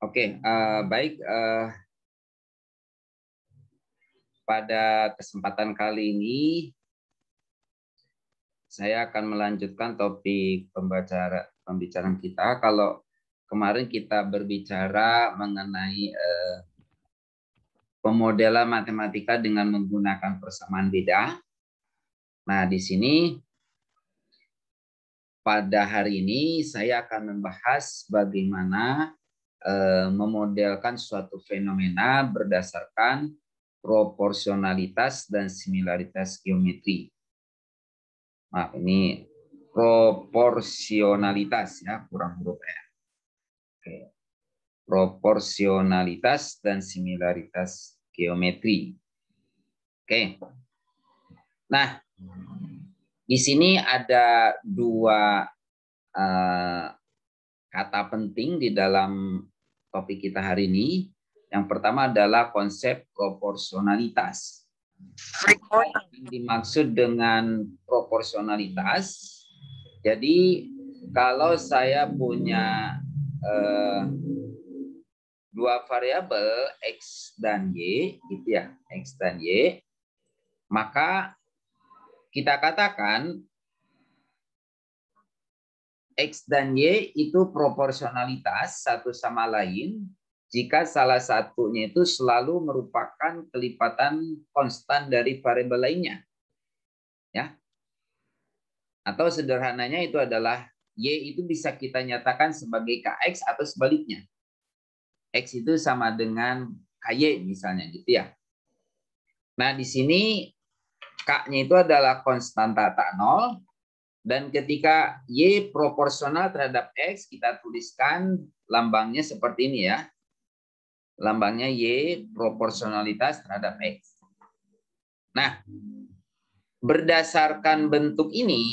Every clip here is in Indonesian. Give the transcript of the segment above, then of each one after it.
Oke, baik. Pada kesempatan kali ini, saya akan melanjutkan topik pembicaraan kita. Kalau kemarin kita berbicara mengenai pemodelan matematika dengan menggunakan persamaan beda. Nah, di sini pada hari ini saya akan membahas bagaimana memodelkan suatu fenomena berdasarkan proporsionalitas dan similaritas geometri. Nah, ini proporsionalitas ya, kurang huruf ya. Oke. Proporsionalitas dan similaritas geometri. Oke. Nah, di sini ada dua kata penting di dalam topik kita hari ini. Yang pertama adalah konsep proporsionalitas. Yang dimaksud dengan proporsionalitas, jadi kalau saya punya dua variabel X dan Y, gitu ya, X dan Y, maka kita katakan X dan Y itu proporsionalitas satu sama lain jika salah satunya itu selalu merupakan kelipatan konstan dari variabel lainnya. Ya. Atau sederhananya itu adalah Y itu bisa kita nyatakan sebagai KX atau sebaliknya. X itu sama dengan KY misalnya gitu ya. Nah, di sini K-nya itu adalah konstanta tak nol. Dan ketika Y proporsional terhadap X, kita tuliskan lambangnya seperti ini ya. Lambangnya Y proporsionalitas terhadap X. Nah, berdasarkan bentuk ini,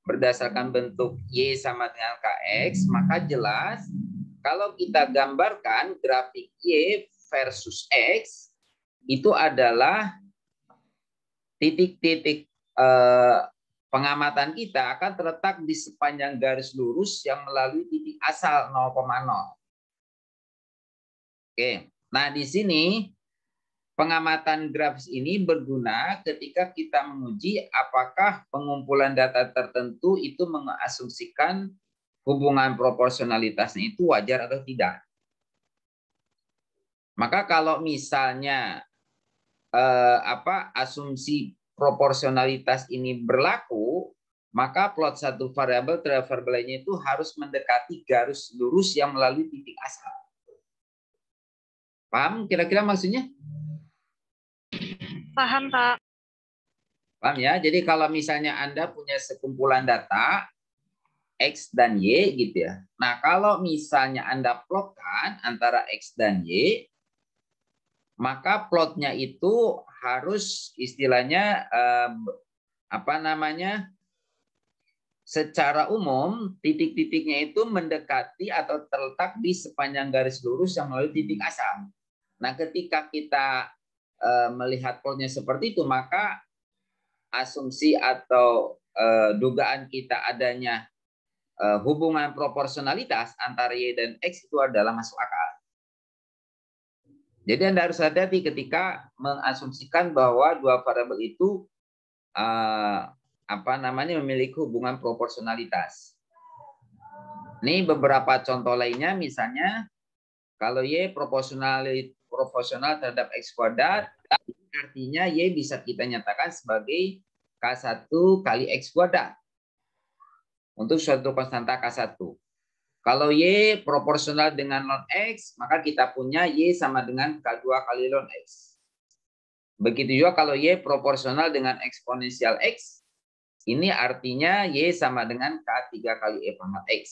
berdasarkan bentuk Y sama dengan KX, maka jelas kalau kita gambarkan grafik Y versus X, itu adalah titik-titik pengamatan kita akan terletak di sepanjang garis lurus yang melalui titik asal 0,0. Oke, nah di sini pengamatan grafis ini berguna ketika kita menguji apakah pengumpulan data tertentu itu mengasumsikan hubungan proporsionalitasnya itu wajar atau tidak. Maka kalau misalnya asumsi proporsionalitas ini berlaku, maka plot satu variabel terhadap variabel lainnya itu harus mendekati garis lurus yang melalui titik asal. Paham kira-kira maksudnya? Paham, Pak. Paham ya? Jadi kalau misalnya Anda punya sekumpulan data X dan Y gitu ya. Nah, kalau misalnya Anda plotkan antara X dan Y, maka plotnya itu harus istilahnya secara umum titik-titiknya itu mendekati atau terletak di sepanjang garis lurus yang melalui titik asal. Nah, ketika kita melihat plotnya seperti itu, maka asumsi atau dugaan kita adanya hubungan proporsionalitas antara Y dan X itu adalah masuk akal. Jadi Anda harus hati-hati ketika mengasumsikan bahwa dua variabel itu memiliki hubungan proporsionalitas. Ini beberapa contoh lainnya, misalnya kalau Y proporsional terhadap X kuadrat, artinya Y bisa kita nyatakan sebagai K1 kali X kuadrat untuk suatu konstanta K1. Kalau Y proporsional dengan ln X, maka kita punya Y sama dengan K2 kali ln X. Begitu juga kalau Y proporsional dengan eksponensial X, ini artinya Y sama dengan K3 kali E pangkat X.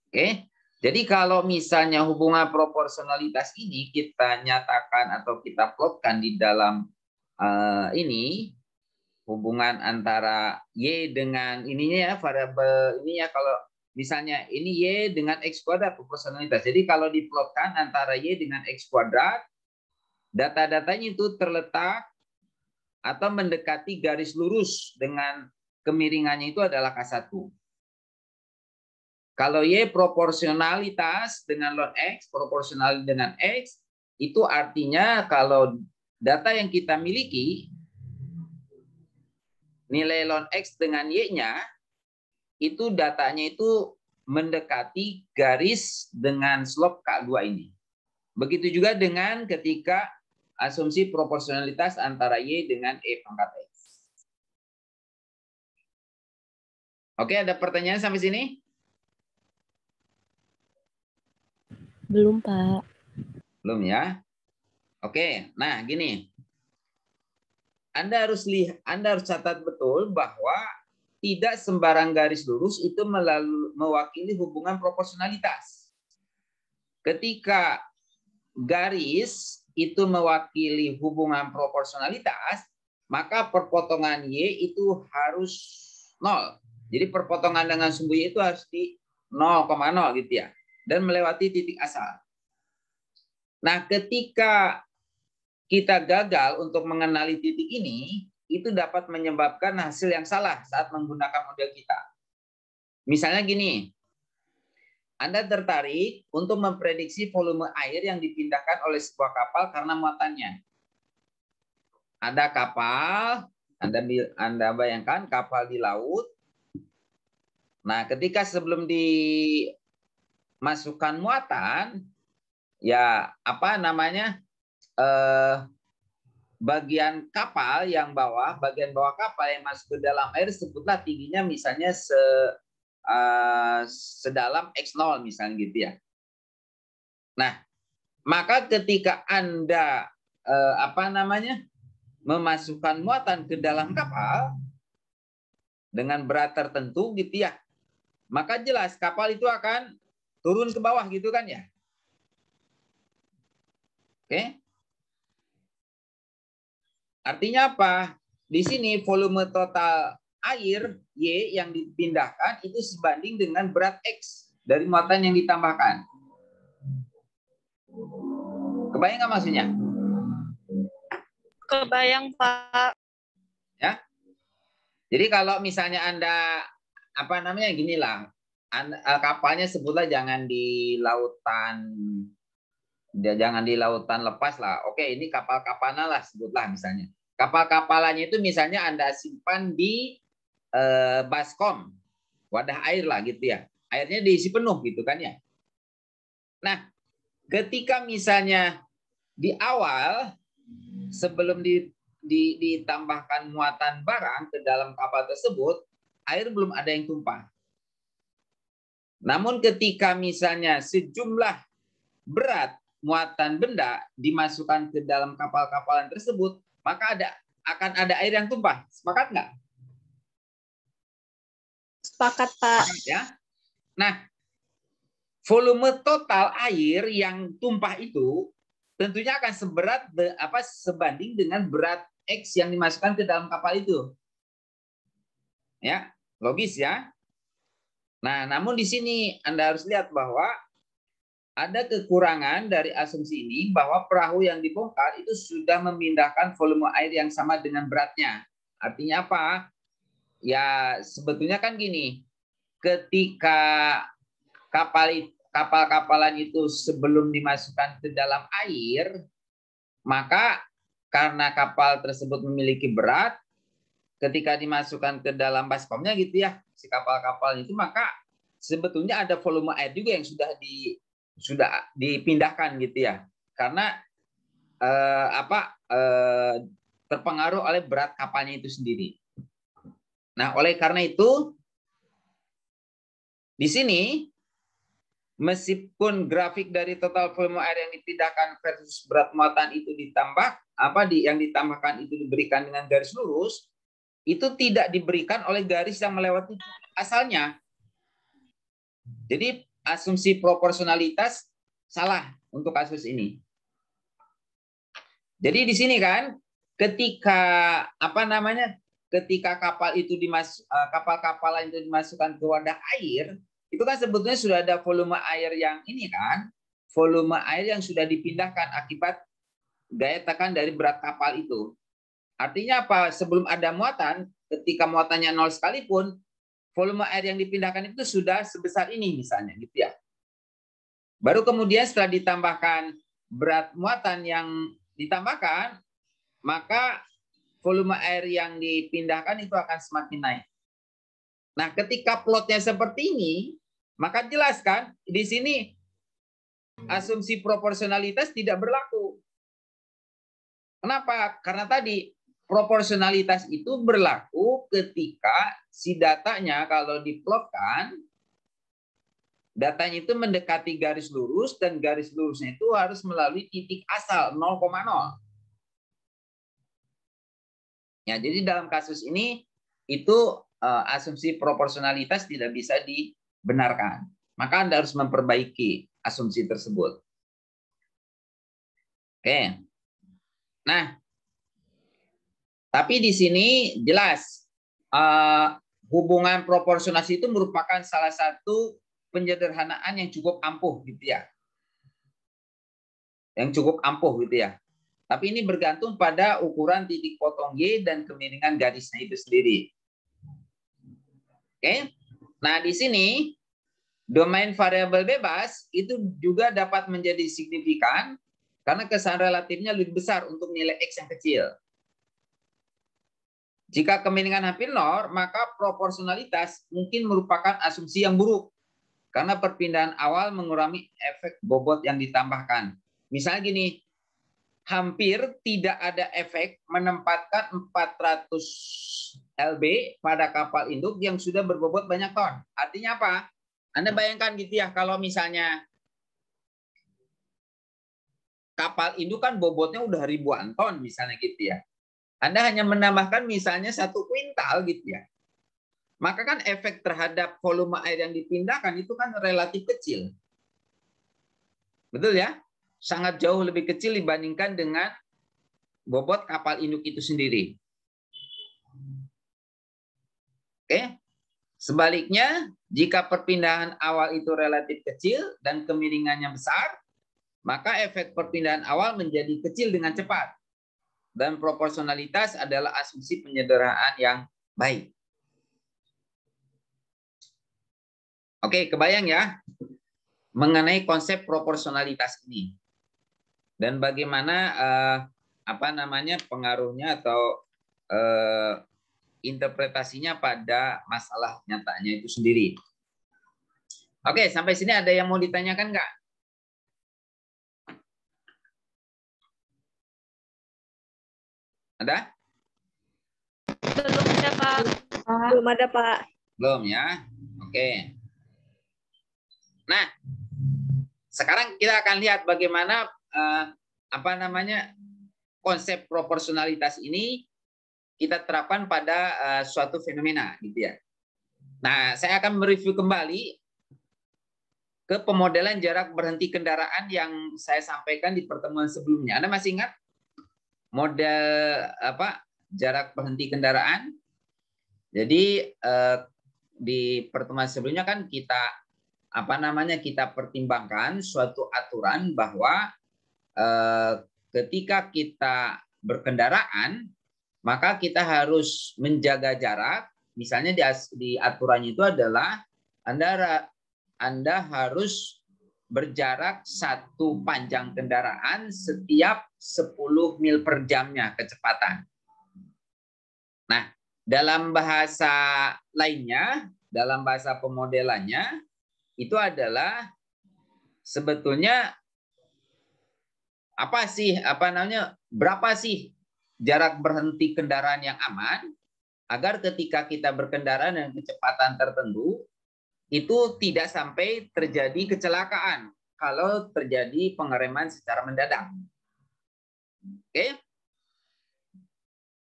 Oke, jadi kalau misalnya hubungan proporsionalitas ini kita nyatakan atau kita plotkan di dalam ini, hubungan antara Y dengan ininya ya, variabel ini ya, kalau misalnya ini Y dengan X kuadrat proporsionalitas. Jadi kalau diplotkan antara Y dengan X kuadrat, data-datanya itu terletak atau mendekati garis lurus dengan kemiringannya itu adalah K1. Kalau Y proporsionalitas dengan ln X, proporsional dengan X, itu artinya kalau data yang kita miliki, nilai ln X dengan Y-nya, itu datanya itu mendekati garis dengan slope K2 ini. Begitu juga dengan ketika asumsi proporsionalitas antara Y dengan E pangkat X. Oke, ada pertanyaan sampai sini? Belum, Pak. Belum ya? Oke, nah gini. Anda harus catat betul bahwa tidak sembarang garis lurus itu mewakili hubungan proporsionalitas. Ketika garis itu mewakili hubungan proporsionalitas, maka perpotongan Y itu harus 0. Jadi perpotongan dengan sumbu Y itu harus di 0,0 gitu ya. Dan melewati titik asal. Nah, ketika kita gagal untuk mengenali titik ini, itu dapat menyebabkan hasil yang salah saat menggunakan model kita. Misalnya gini, Anda tertarik untuk memprediksi volume air yang dipindahkan oleh sebuah kapal karena muatannya. Ada kapal, Anda bayangkan kapal di laut. Nah, ketika sebelum dimasukkan muatan, ya apa namanya, bagian kapal yang bawah, bagian bawah kapal yang masuk ke dalam air, sebutlah tingginya misalnya sedalam X0 misalnya gitu ya. Nah, maka ketika Anda memasukkan muatan ke dalam kapal dengan berat tertentu gitu ya, maka jelas kapal itu akan turun ke bawah gitu kan ya. Oke. Artinya apa? Di sini volume total air Y yang dipindahkan itu sebanding dengan berat X dari muatan yang ditambahkan. Kebayang nggak maksudnya? Kebayang, Pak. Ya. Jadi kalau misalnya Anda ginilah, kapalnya sebutlah jangan di lautan lepas lah. Oke, ini kapal-kapalan lah sebutlah misalnya. Kapal-kapalannya itu misalnya Anda simpan di baskom, wadah air lah gitu ya. Airnya diisi penuh gitu kan ya. Nah, ketika misalnya di awal sebelum ditambahkan muatan barang ke dalam kapal tersebut, air belum ada yang tumpah. Namun ketika misalnya sejumlah berat muatan benda dimasukkan ke dalam kapal-kapalan tersebut, maka akan ada air yang tumpah. Sepakat nggak? Sepakat, Pak. Ya. Nah, volume total air yang tumpah itu tentunya akan sebanding dengan berat X yang dimasukkan ke dalam kapal itu. Ya, logis ya. Nah, namun di sini Anda harus lihat bahwa ada kekurangan dari asumsi ini bahwa perahu yang dibongkar itu sudah memindahkan volume air yang sama dengan beratnya. Artinya apa? Ya sebetulnya kan gini, ketika kapal-kapalan itu sebelum dimasukkan ke dalam air, maka karena kapal tersebut memiliki berat, ketika dimasukkan ke dalam baskomnya gitu ya, si kapal-kapal itu, maka sebetulnya ada volume air juga yang sudah dipindahkan gitu ya, karena terpengaruh oleh berat kapalnya itu sendiri. Nah, oleh karena itu di sini meskipun grafik dari total volume air yang dipindahkan versus berat muatan itu yang ditambahkan itu diberikan dengan garis lurus, itu tidak diberikan oleh garis yang melewati asalnya. Jadi asumsi proporsionalitas salah untuk kasus ini. Jadi di sini kan ketika kapal-kapalan itu dimasukkan ke wadah air, itu kan sebetulnya sudah ada volume air yang ini kan, volume air yang sudah dipindahkan akibat gaya tekan dari berat kapal itu. Artinya apa? Sebelum ada muatan, ketika muatannya 0 sekalipun, volume air yang dipindahkan itu sudah sebesar ini misalnya gitu ya. Baru kemudian setelah ditambahkan berat muatan yang ditambahkan, maka volume air yang dipindahkan itu akan semakin naik. Nah, ketika plotnya seperti ini, maka jelas kan di sini asumsi proporsionalitas tidak berlaku. Kenapa? Karena tadi proporsionalitas itu berlaku ketika si datanya kalau diplotkan, datanya itu mendekati garis lurus dan garis lurusnya itu harus melalui titik asal 0,0. Ya, jadi dalam kasus ini itu asumsi proporsionalitas tidak bisa dibenarkan. Maka Anda harus memperbaiki asumsi tersebut. Oke. Nah, tapi di sini jelas hubungan proporsionasi itu merupakan salah satu penyederhanaan yang cukup ampuh gitu ya. Yang cukup ampuh gitu ya. Tapi ini bergantung pada ukuran titik potong Y dan kemiringan garisnya itu sendiri. Oke. Nah, di sini domain variabel bebas itu juga dapat menjadi signifikan karena kesan relatifnya lebih besar untuk nilai X yang kecil. Jika kemiringan hampir 0, maka proporsionalitas mungkin merupakan asumsi yang buruk karena perpindahan awal mengurangi efek bobot yang ditambahkan. Misalnya gini, hampir tidak ada efek menempatkan 400 lb pada kapal induk yang sudah berbobot banyak ton. Artinya apa? Anda bayangkan gitu ya, kalau misalnya kapal induk kan bobotnya udah ribuan ton misalnya gitu ya. Anda hanya menambahkan misalnya 1 kuintal gitu ya. Maka kan efek terhadap volume air yang dipindahkan itu kan relatif kecil. Betul ya? Sangat jauh lebih kecil dibandingkan dengan bobot kapal induk itu sendiri. Oke. Sebaliknya, jika perpindahan awal itu relatif kecil dan kemiringannya besar, maka efek perpindahan awal menjadi kecil dengan cepat. Dan proporsionalitas adalah asumsi penyederhanaan yang baik. Oke, kebayang ya mengenai konsep proporsionalitas ini dan bagaimana pengaruhnya atau interpretasinya pada masalah nyatanya itu sendiri. Oke, sampai sini ada yang mau ditanyakan nggak? Ada? Belum ada, Pak. Belum ada, Pak. Belum ya. Oke. Nah, sekarang kita akan lihat bagaimana konsep proporsionalitas ini kita terapkan pada suatu fenomena, gitu ya. Nah, saya akan mereview kembali ke pemodelan jarak berhenti kendaraan yang saya sampaikan di pertemuan sebelumnya. Anda masih ingat model jarak berhenti kendaraan? Jadi di pertemuan sebelumnya kan kita kita pertimbangkan suatu aturan bahwa ketika kita berkendaraan maka kita harus menjaga jarak. Misalnya di aturannya itu adalah Anda harus berjarak 1 panjang kendaraan setiap 10 mil per jamnya kecepatan. Nah, dalam bahasa lainnya, dalam bahasa pemodelannya, itu adalah sebetulnya berapa sih jarak berhenti kendaraan yang aman agar ketika kita berkendaraan dengan kecepatan tertentu itu tidak sampai terjadi kecelakaan kalau terjadi pengereman secara mendadak. Oke?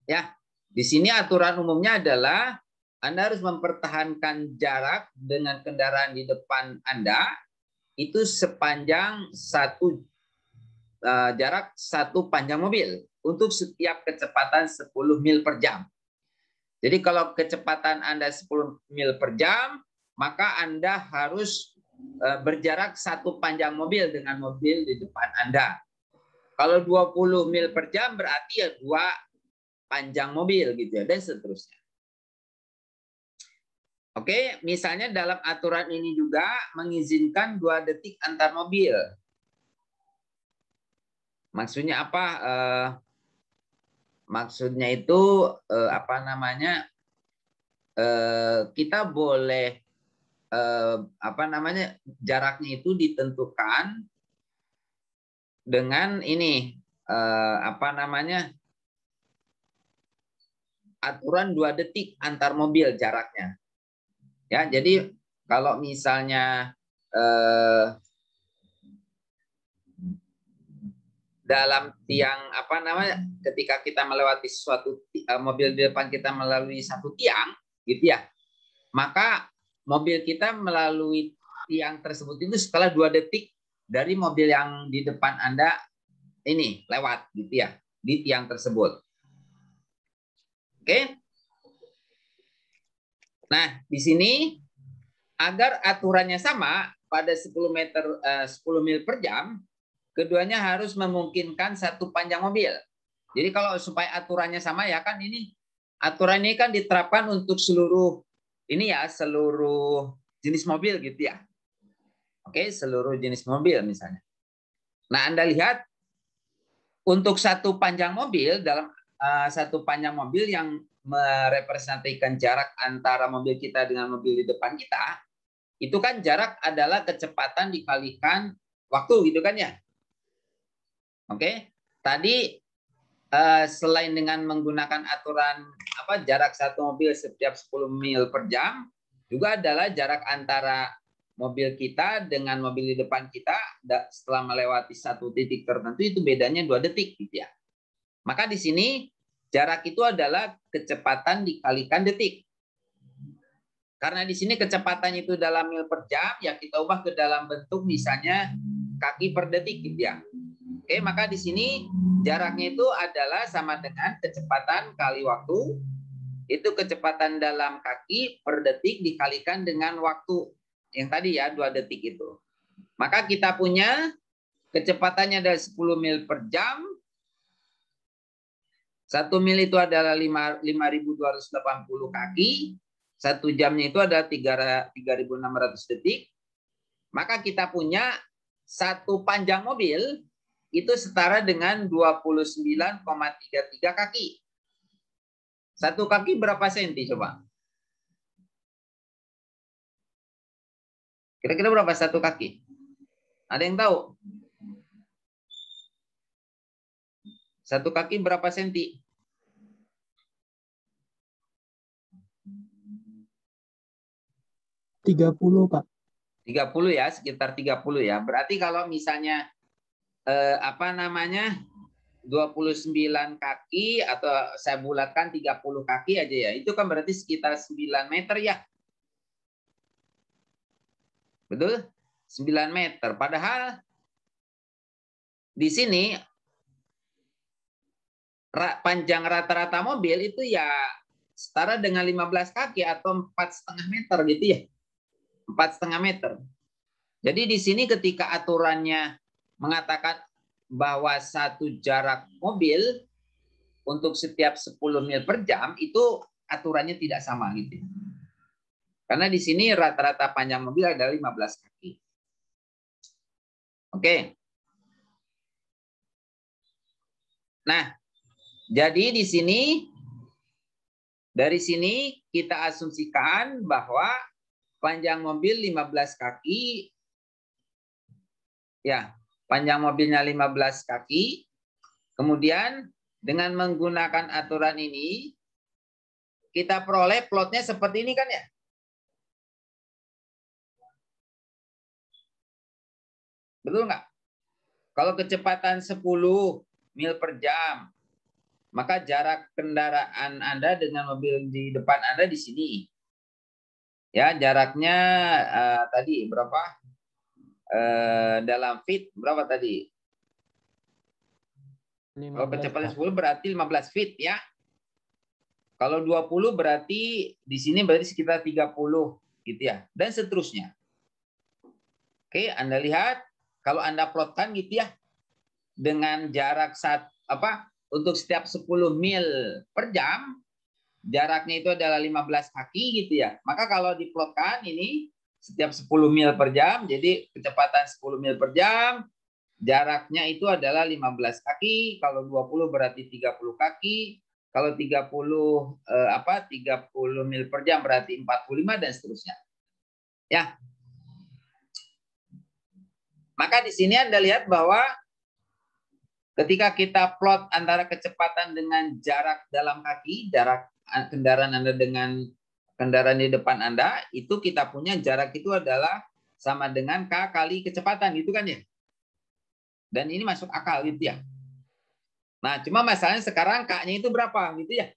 Ya, di sini aturan umumnya adalah Anda harus mempertahankan jarak dengan kendaraan di depan Anda itu sepanjang jarak 1 panjang mobil untuk setiap kecepatan 10 mil per jam. Jadi kalau kecepatan Anda 10 mil per jam, maka Anda harus berjarak 1 panjang mobil dengan mobil di depan Anda. Kalau 20 mil per jam berarti ya 2 panjang mobil gitu ya, dan seterusnya. Oke, misalnya dalam aturan ini juga mengizinkan 2 detik antar mobil. Maksudnya apa? Maksudnya itu apa namanya? Kita boleh apa namanya? Jaraknya itu ditentukan dengan ini apa namanya? Aturan 2 detik antar mobil jaraknya. Ya, jadi kalau misalnya dalam tiang apa namanya, ketika kita melewati suatu mobil di depan kita melalui satu tiang, gitu ya, maka mobil kita melalui tiang tersebut itu setelah 2 detik dari mobil yang di depan Anda ini lewat, gitu ya, di tiang tersebut. Oke. Nah, di sini agar aturannya sama pada 10 mil per jam, keduanya harus memungkinkan satu panjang mobil. Jadi kalau supaya aturannya sama ya kan ini aturan ini kan diterapkan untuk seluruh ini ya, seluruh jenis mobil gitu ya. Oke, seluruh jenis mobil misalnya. Nah, Anda lihat untuk satu panjang mobil dalam satu panjang mobil yang merepresentasikan jarak antara mobil kita dengan mobil di depan kita, itu kan jarak adalah kecepatan dikalikan waktu gitu kan ya. Oke, tadi selain dengan menggunakan aturan apa jarak satu mobil setiap 10 mil per jam, juga adalah jarak antara mobil kita dengan mobil di depan kita setelah melewati satu titik tertentu itu bedanya 2 detik gitu ya. Maka di sini jarak itu adalah kecepatan dikalikan detik. Karena di sini kecepatannya itu dalam mil per jam, ya kita ubah ke dalam bentuk misalnya kaki per detik gitu ya. Oke, maka di sini jaraknya itu adalah sama dengan kecepatan kali waktu. Itu kecepatan dalam kaki per detik dikalikan dengan waktu yang tadi ya 2 detik itu. Maka kita punya kecepatannya adalah 10 mil per jam. 1 mil itu adalah 5.280 kaki. 1 jamnya itu adalah 3.600 detik. Maka kita punya satu panjang mobil itu setara dengan 29,33 kaki. Satu kaki berapa senti coba? Kira-kira berapa satu kaki? Ada yang tahu? Satu kaki berapa senti? Pak. 30 ya, sekitar 30 ya. Berarti kalau misalnya apa namanya 29 kaki atau saya bulatkan 30 kaki aja ya. Itu kan berarti sekitar 9 meter ya. Betul? 9 meter. Padahal di sini panjang rata-rata mobil itu ya setara dengan 15 kaki atau 4,5 meter gitu ya. 4,5 meter. Jadi di sini ketika aturannya mengatakan bahwa satu jarak mobil untuk setiap 10 mil per jam itu aturannya tidak sama gitu. Karena di sini rata-rata panjang mobil adalah 15 kaki. Oke. Nah, jadi di sini dari sini kita asumsikan bahwa panjang mobil 15 kaki ya, panjang mobilnya 15 kaki. Kemudian dengan menggunakan aturan ini kita peroleh plotnya seperti ini kan ya. Betul nggak? Kalau kecepatan 10 mil per jam, maka jarak kendaraan Anda dengan mobil di depan Anda di sini. Ya, jaraknya tadi berapa? Dalam feet berapa tadi? 15, kalau kecepatan 10 berarti 15 feet ya. Kalau 20 berarti di sini berarti sekitar 30 gitu ya. Dan seterusnya. Oke, Anda lihat kalau Anda plotkan gitu ya dengan jarak untuk setiap 10 mil per jam jaraknya itu adalah 15 kaki gitu ya. Maka kalau diplotkan ini setiap 10 mil per jam, jadi kecepatan 10 mil per jam, jaraknya itu adalah 15 kaki, kalau 20 berarti 30 kaki, kalau 30 30 mil per jam berarti 45 dan seterusnya. Ya. Maka di sini Anda lihat bahwa ketika kita plot antara kecepatan dengan jarak dalam kaki, jarak kendaraan Anda dengan kendaraan di depan Anda, itu kita punya jarak itu adalah sama dengan K kali kecepatan, gitu kan ya? Dan ini masuk akal gitu ya. Nah, cuma masalahnya sekarang K-nya itu berapa gitu ya.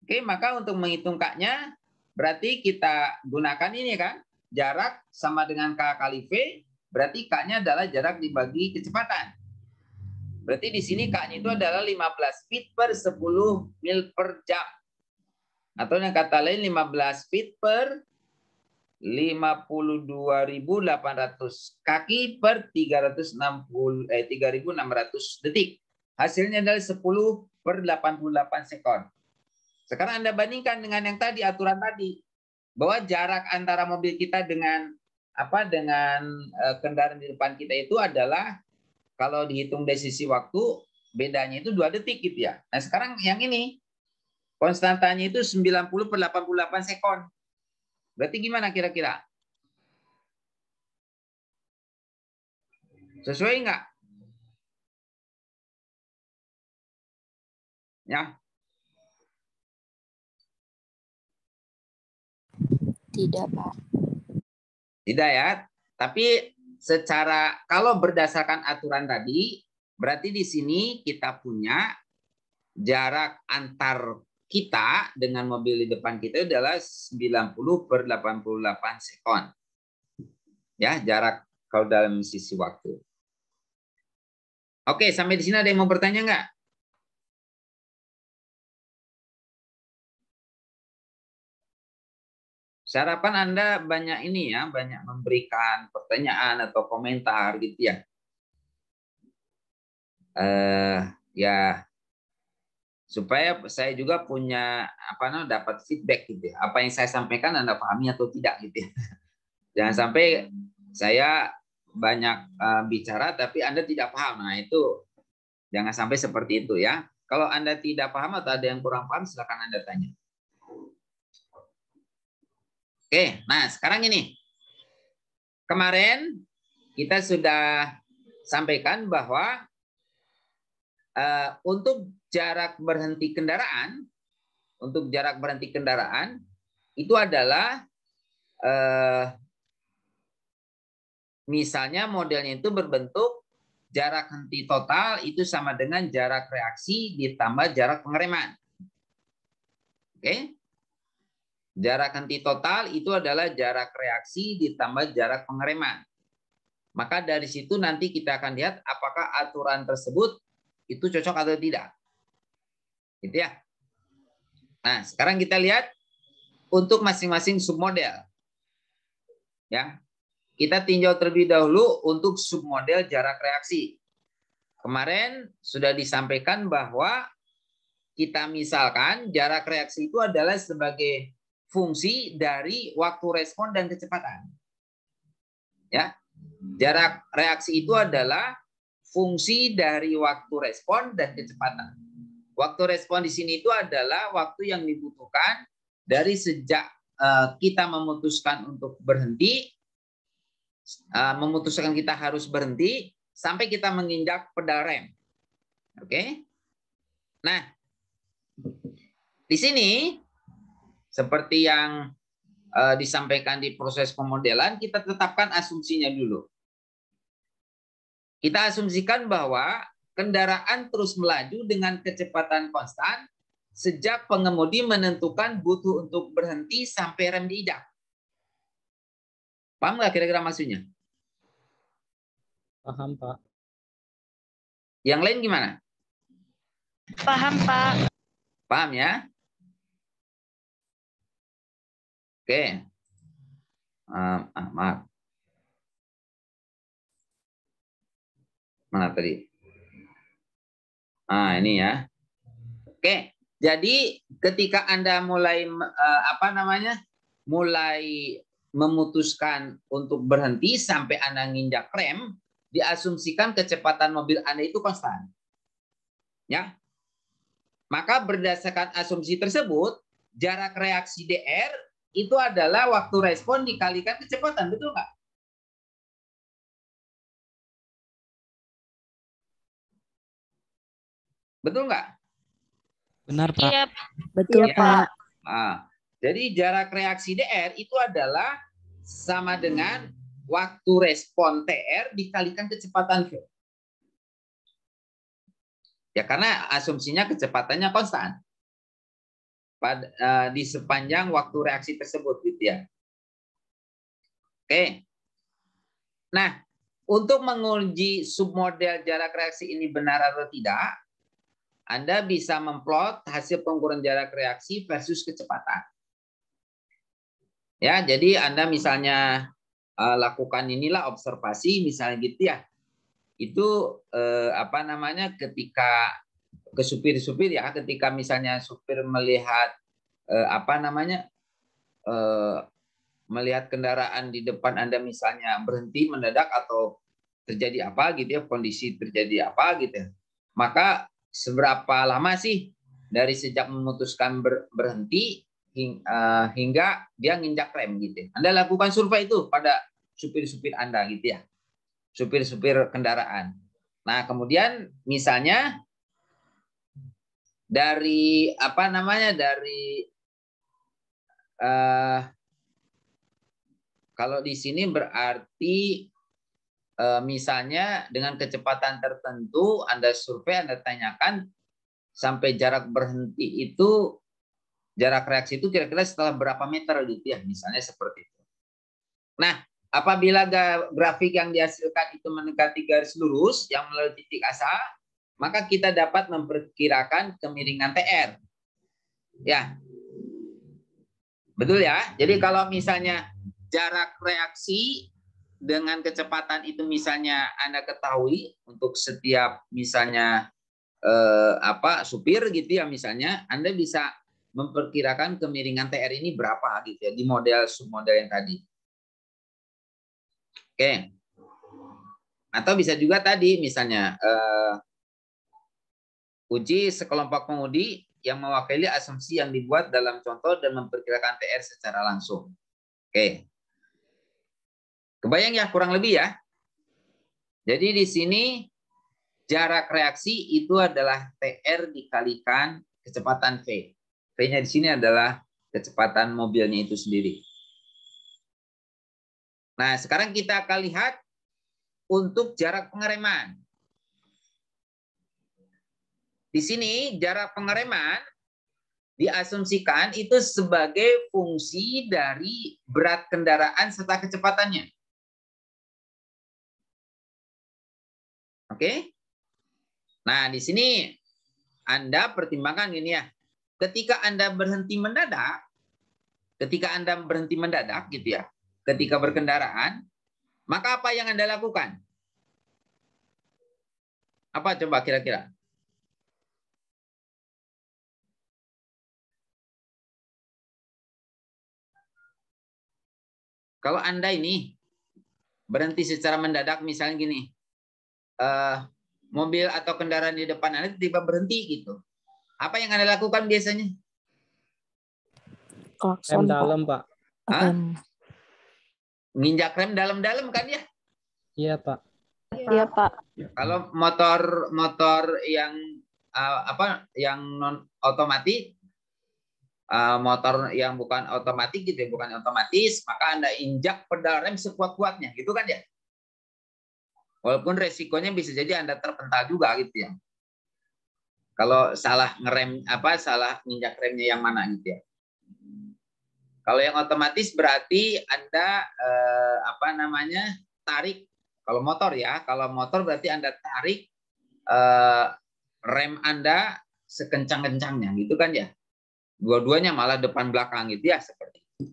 Oke, maka untuk menghitung K-nya, berarti kita gunakan ini kan, jarak sama dengan K kali V, berarti K-nya adalah jarak dibagi kecepatan. Berarti di sini K-nya itu adalah 15 feet per 10 mil per jam. Atau yang kata lain 15 feet per 52.800 kaki per 3.600 detik. Hasilnya adalah 10 per 88 sekon. Sekarang Anda bandingkan dengan yang tadi, aturan tadi. Bahwa jarak antara mobil kita dengan kendaraan di depan kita itu adalah, kalau dihitung dari sisi waktu, bedanya itu 2 detik gitu ya. Nah sekarang yang ini, konstantanya itu 90 per 88 sekon. Berarti gimana kira-kira? Sesuai nggak? Ya. Tidak, Pak. Tidak ya. Tapi secara, kalau berdasarkan aturan tadi, berarti di sini kita punya jarak antar kita dengan mobil di depan kita adalah 90 per 88 sekon. Ya, jarak kalau dalam sisi waktu. Oke, sampai di sini ada yang mau bertanya nggak? Saya harapkan Anda banyak ini ya, banyak memberikan pertanyaan atau komentar gitu ya. Ya, supaya saya juga punya dapat feedback gitu ya. Apa yang saya sampaikan Anda pahami atau tidak gitu ya. Jangan sampai saya banyak bicara tapi Anda tidak paham. Nah, itu jangan sampai seperti itu ya. Kalau Anda tidak paham atau ada yang kurang paham, silakan Anda tanya. Oke, nah sekarang ini. Kemarin kita sudah sampaikan bahwa untuk jarak berhenti kendaraan, itu adalah misalnya modelnya itu berbentuk jarak henti total itu sama dengan jarak reaksi ditambah jarak pengereman. Oke? Jarak henti total itu adalah jarak reaksi ditambah jarak pengereman. Maka dari situ nanti kita akan lihat apakah aturan tersebut itu cocok atau tidak. Gitu ya. Nah, sekarang kita lihat untuk masing-masing submodel. Ya. Kita tinjau terlebih dahulu untuk submodel jarak reaksi. Kemarin sudah disampaikan bahwa kita misalkan jarak reaksi itu adalah sebagai fungsi dari waktu respon dan kecepatan. Ya. Jarak reaksi itu adalah fungsi dari waktu respon dan kecepatan. Waktu respon di sini itu adalah waktu yang dibutuhkan dari sejak kita memutuskan untuk berhenti, memutuskan kita harus berhenti, sampai kita menginjak pedal rem. Oke? Nah, di sini seperti yang disampaikan di proses pemodelan, kita tetapkan asumsinya dulu. Kita asumsikan bahwa kendaraan terus melaju dengan kecepatan konstan sejak pengemudi menentukan butuh untuk berhenti sampai rem diinjak. Paham nggak kira-kira maksudnya? Paham, Pak. Yang lain gimana? Paham, Pak. Paham ya? Oke. Maaf. Mana tadi? Ini ya. Oke. Jadi ketika Anda mulai mulai memutuskan untuk berhenti sampai Anda nginjak rem, diasumsikan kecepatan mobil Anda itu konstan. Ya. Maka berdasarkan asumsi tersebut, jarak reaksi DR itu adalah waktu respon dikalikan kecepatan, betul nggak? Betul nggak? Benar, Pak. Iya, Betul, Ya. Pak. Nah, jadi jarak reaksi DR itu adalah sama dengan waktu respon TR dikalikan kecepatan V. Ya, karena asumsinya kecepatannya konstan di sepanjang waktu reaksi tersebut, gitu ya. Oke. Nah, untuk menguji submodel jarak reaksi ini benar atau tidak, Anda bisa memplot hasil pengukuran jarak reaksi versus kecepatan. Ya, jadi Anda misalnya lakukan inilah observasi misalnya gitu ya. Itu ketika ke supir-supir ya, ketika misalnya supir melihat melihat kendaraan di depan Anda misalnya berhenti mendadak atau terjadi apa gitu ya, kondisi terjadi apa gitu ya. Maka seberapa lama sih dari sejak memutuskan berhenti hingga dia nginjak rem gitu. Anda lakukan survei itu pada supir-supir Anda gitu ya. Supir-supir kendaraan. Nah, kemudian misalnya dari kalau di sini berarti misalnya dengan kecepatan tertentu Anda survei, Anda tanyakan sampai jarak berhenti itu, jarak reaksi itu kira-kira setelah berapa meter gitu ya, misalnya seperti itu. Nah, apabila grafik yang dihasilkan itu mendekati garis lurus yang melalui titik asal, maka kita dapat memperkirakan kemiringan TR. Ya. Betul ya? Jadi kalau misalnya jarak reaksi dengan kecepatan itu misalnya Anda ketahui untuk setiap misalnya supir gitu ya, misalnya Anda bisa memperkirakan kemiringan TR ini berapa gitu ya di model submodel yang tadi. Oke. Atau bisa juga tadi misalnya uji sekelompok pengemudi yang mewakili asumsi yang dibuat dalam contoh dan memperkirakan TR secara langsung. Oke. Kebayang ya kurang lebih ya. Jadi di sini jarak reaksi itu adalah TR dikalikan kecepatan V. V-nya di sini adalah kecepatan mobilnya itu sendiri. Nah, sekarang kita akan lihat untuk jarak pengereman. Di sini jarak pengereman diasumsikan itu sebagai fungsi dari berat kendaraan serta kecepatannya. Oke? Nah, di sini Anda pertimbangkan gini ya. Ketika Anda berhenti mendadak gitu ya, ketika berkendaraan, maka apa yang Anda lakukan? Apa coba kira-kira? Kalau Anda ini berhenti secara mendadak, misalnya gini, mobil atau kendaraan di depan Anda tiba berhenti gitu. Apa yang Anda lakukan biasanya? Klakson, Rem dalam, Pak. Rem. Nginjak rem dalam-dalam kan ya? Iya, Pak. Iya, Pak. Kalau motor yang yang non otomatis, motor yang bukan otomatis gitu ya, bukan otomatis, maka Anda injak pedal rem sekuat-kuatnya, gitu kan ya? Walaupun resikonya bisa jadi Anda terpental juga gitu ya. Kalau salah ngerem salah nginjak remnya yang mana gitu ya. Kalau yang otomatis berarti Anda tarik. Kalau motor ya, kalau motor berarti Anda tarik rem Anda sekencang-kencangnya gitu kan ya. Dua-duanya malah depan belakang gitu ya, seperti itu.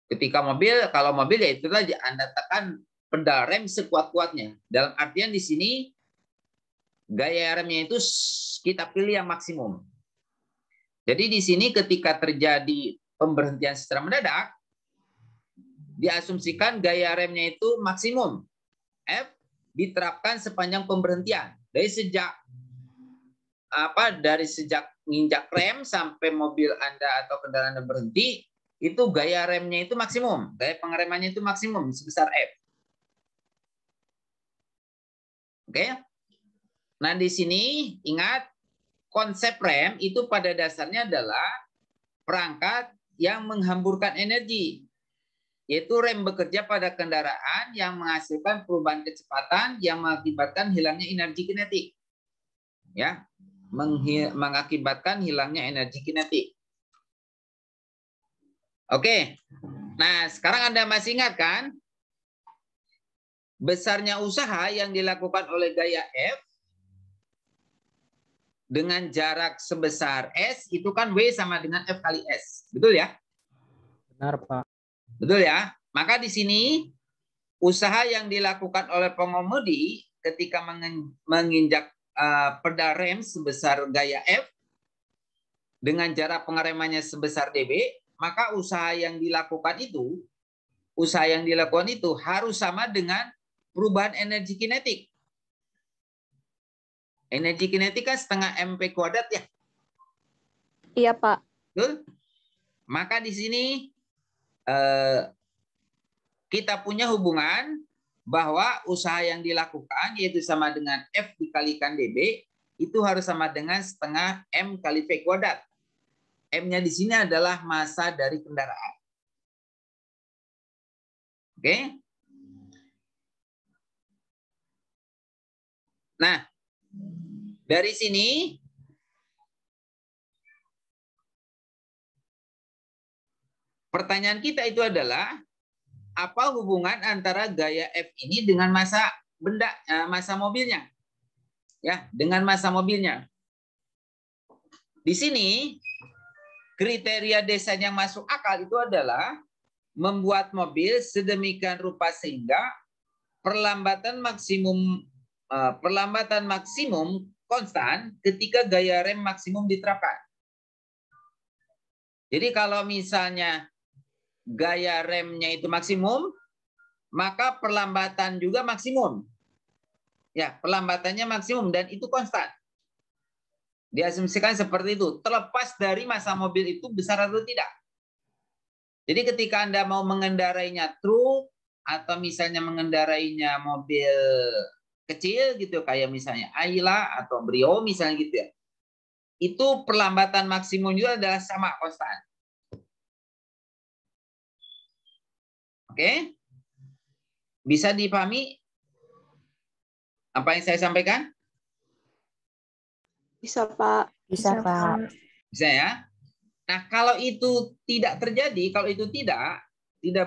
Ketika kalau mobil ya itulah Anda tekan pedal rem sekuat-kuatnya. Dalam artian di sini gaya remnya itu kita pilih yang maksimum. Jadi di sini ketika terjadi pemberhentian secara mendadak, diasumsikan gaya remnya itu maksimum. F diterapkan sepanjang pemberhentian. Dari sejak nginjak rem sampai mobil Anda atau kendaraan Anda berhenti, itu gaya remnya itu maksimum. Gaya pengeremannya itu maksimum sebesar F. Oke. Nah, di sini ingat konsep rem itu pada dasarnya adalah perangkat yang menghamburkan energi, yaitu rem bekerja pada kendaraan yang menghasilkan perubahan kecepatan yang mengakibatkan hilangnya energi kinetik. Ya, mengakibatkan hilangnya energi kinetik. Oke. Nah, sekarang Anda masih ingat kan? Besarnya usaha yang dilakukan oleh gaya F dengan jarak sebesar S itu kan W sama dengan F kali S. Betul ya? Benar, Pak. Betul ya? Maka di sini usaha yang dilakukan oleh pengemudi ketika menginjak pedal rem sebesar gaya F dengan jarak pengeremannya sebesar dB, maka usaha yang dilakukan itu harus sama dengan perubahan energi kinetik. Energi kinetik kan setengah MP kuadrat ya? Iya, Pak. Betul? Maka di sini kita punya hubungan bahwa usaha yang dilakukan yaitu sama dengan F dikalikan dB itu harus sama dengan setengah M kali V kuadrat. M-nya di sini adalah massa dari kendaraan. Oke? Nah, dari sini pertanyaan kita itu adalah apa hubungan antara gaya F ini dengan massa massa mobilnya? Ya, dengan massa mobilnya. Di sini kriteria desain yang masuk akal itu adalah membuat mobil sedemikian rupa sehingga perlambatan maksimum konstan ketika gaya rem maksimum diterapkan. Jadi kalau misalnya gaya remnya itu maksimum, maka perlambatan juga maksimum. Ya, perlambatannya maksimum dan itu konstan. Diasumsikan seperti itu, terlepas dari massa mobil itu besar atau tidak. Jadi ketika Anda mau mengendarainya truk atau misalnya mengendarainya mobil kecil gitu kayak misalnya Ayla atau Brio misalnya gitu ya. Itu perlambatan maksimum juga adalah sama konstan. Oke? Bisa dipahami apa yang saya sampaikan? Bisa, Pak. Bisa, Pak. Bisa ya? Nah, kalau itu tidak terjadi, kalau itu tidak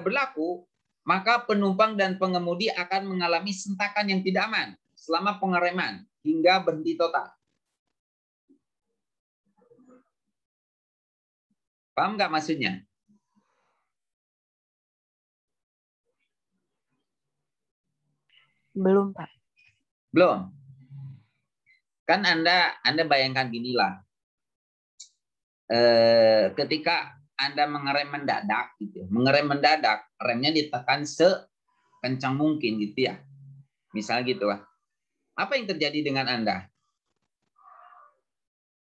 berlaku, maka penumpang dan pengemudi akan mengalami sentakan yang tidak aman selama pengereman hingga berhenti total. Paham nggak maksudnya? Belum, Pak. Belum. Kan Anda bayangkan ginilah. Ketika Anda mengerem mendadak gitu. Mengerem mendadak, remnya ditekan sekencang mungkin gitu ya. Misal gitu lah. Apa yang terjadi dengan Anda?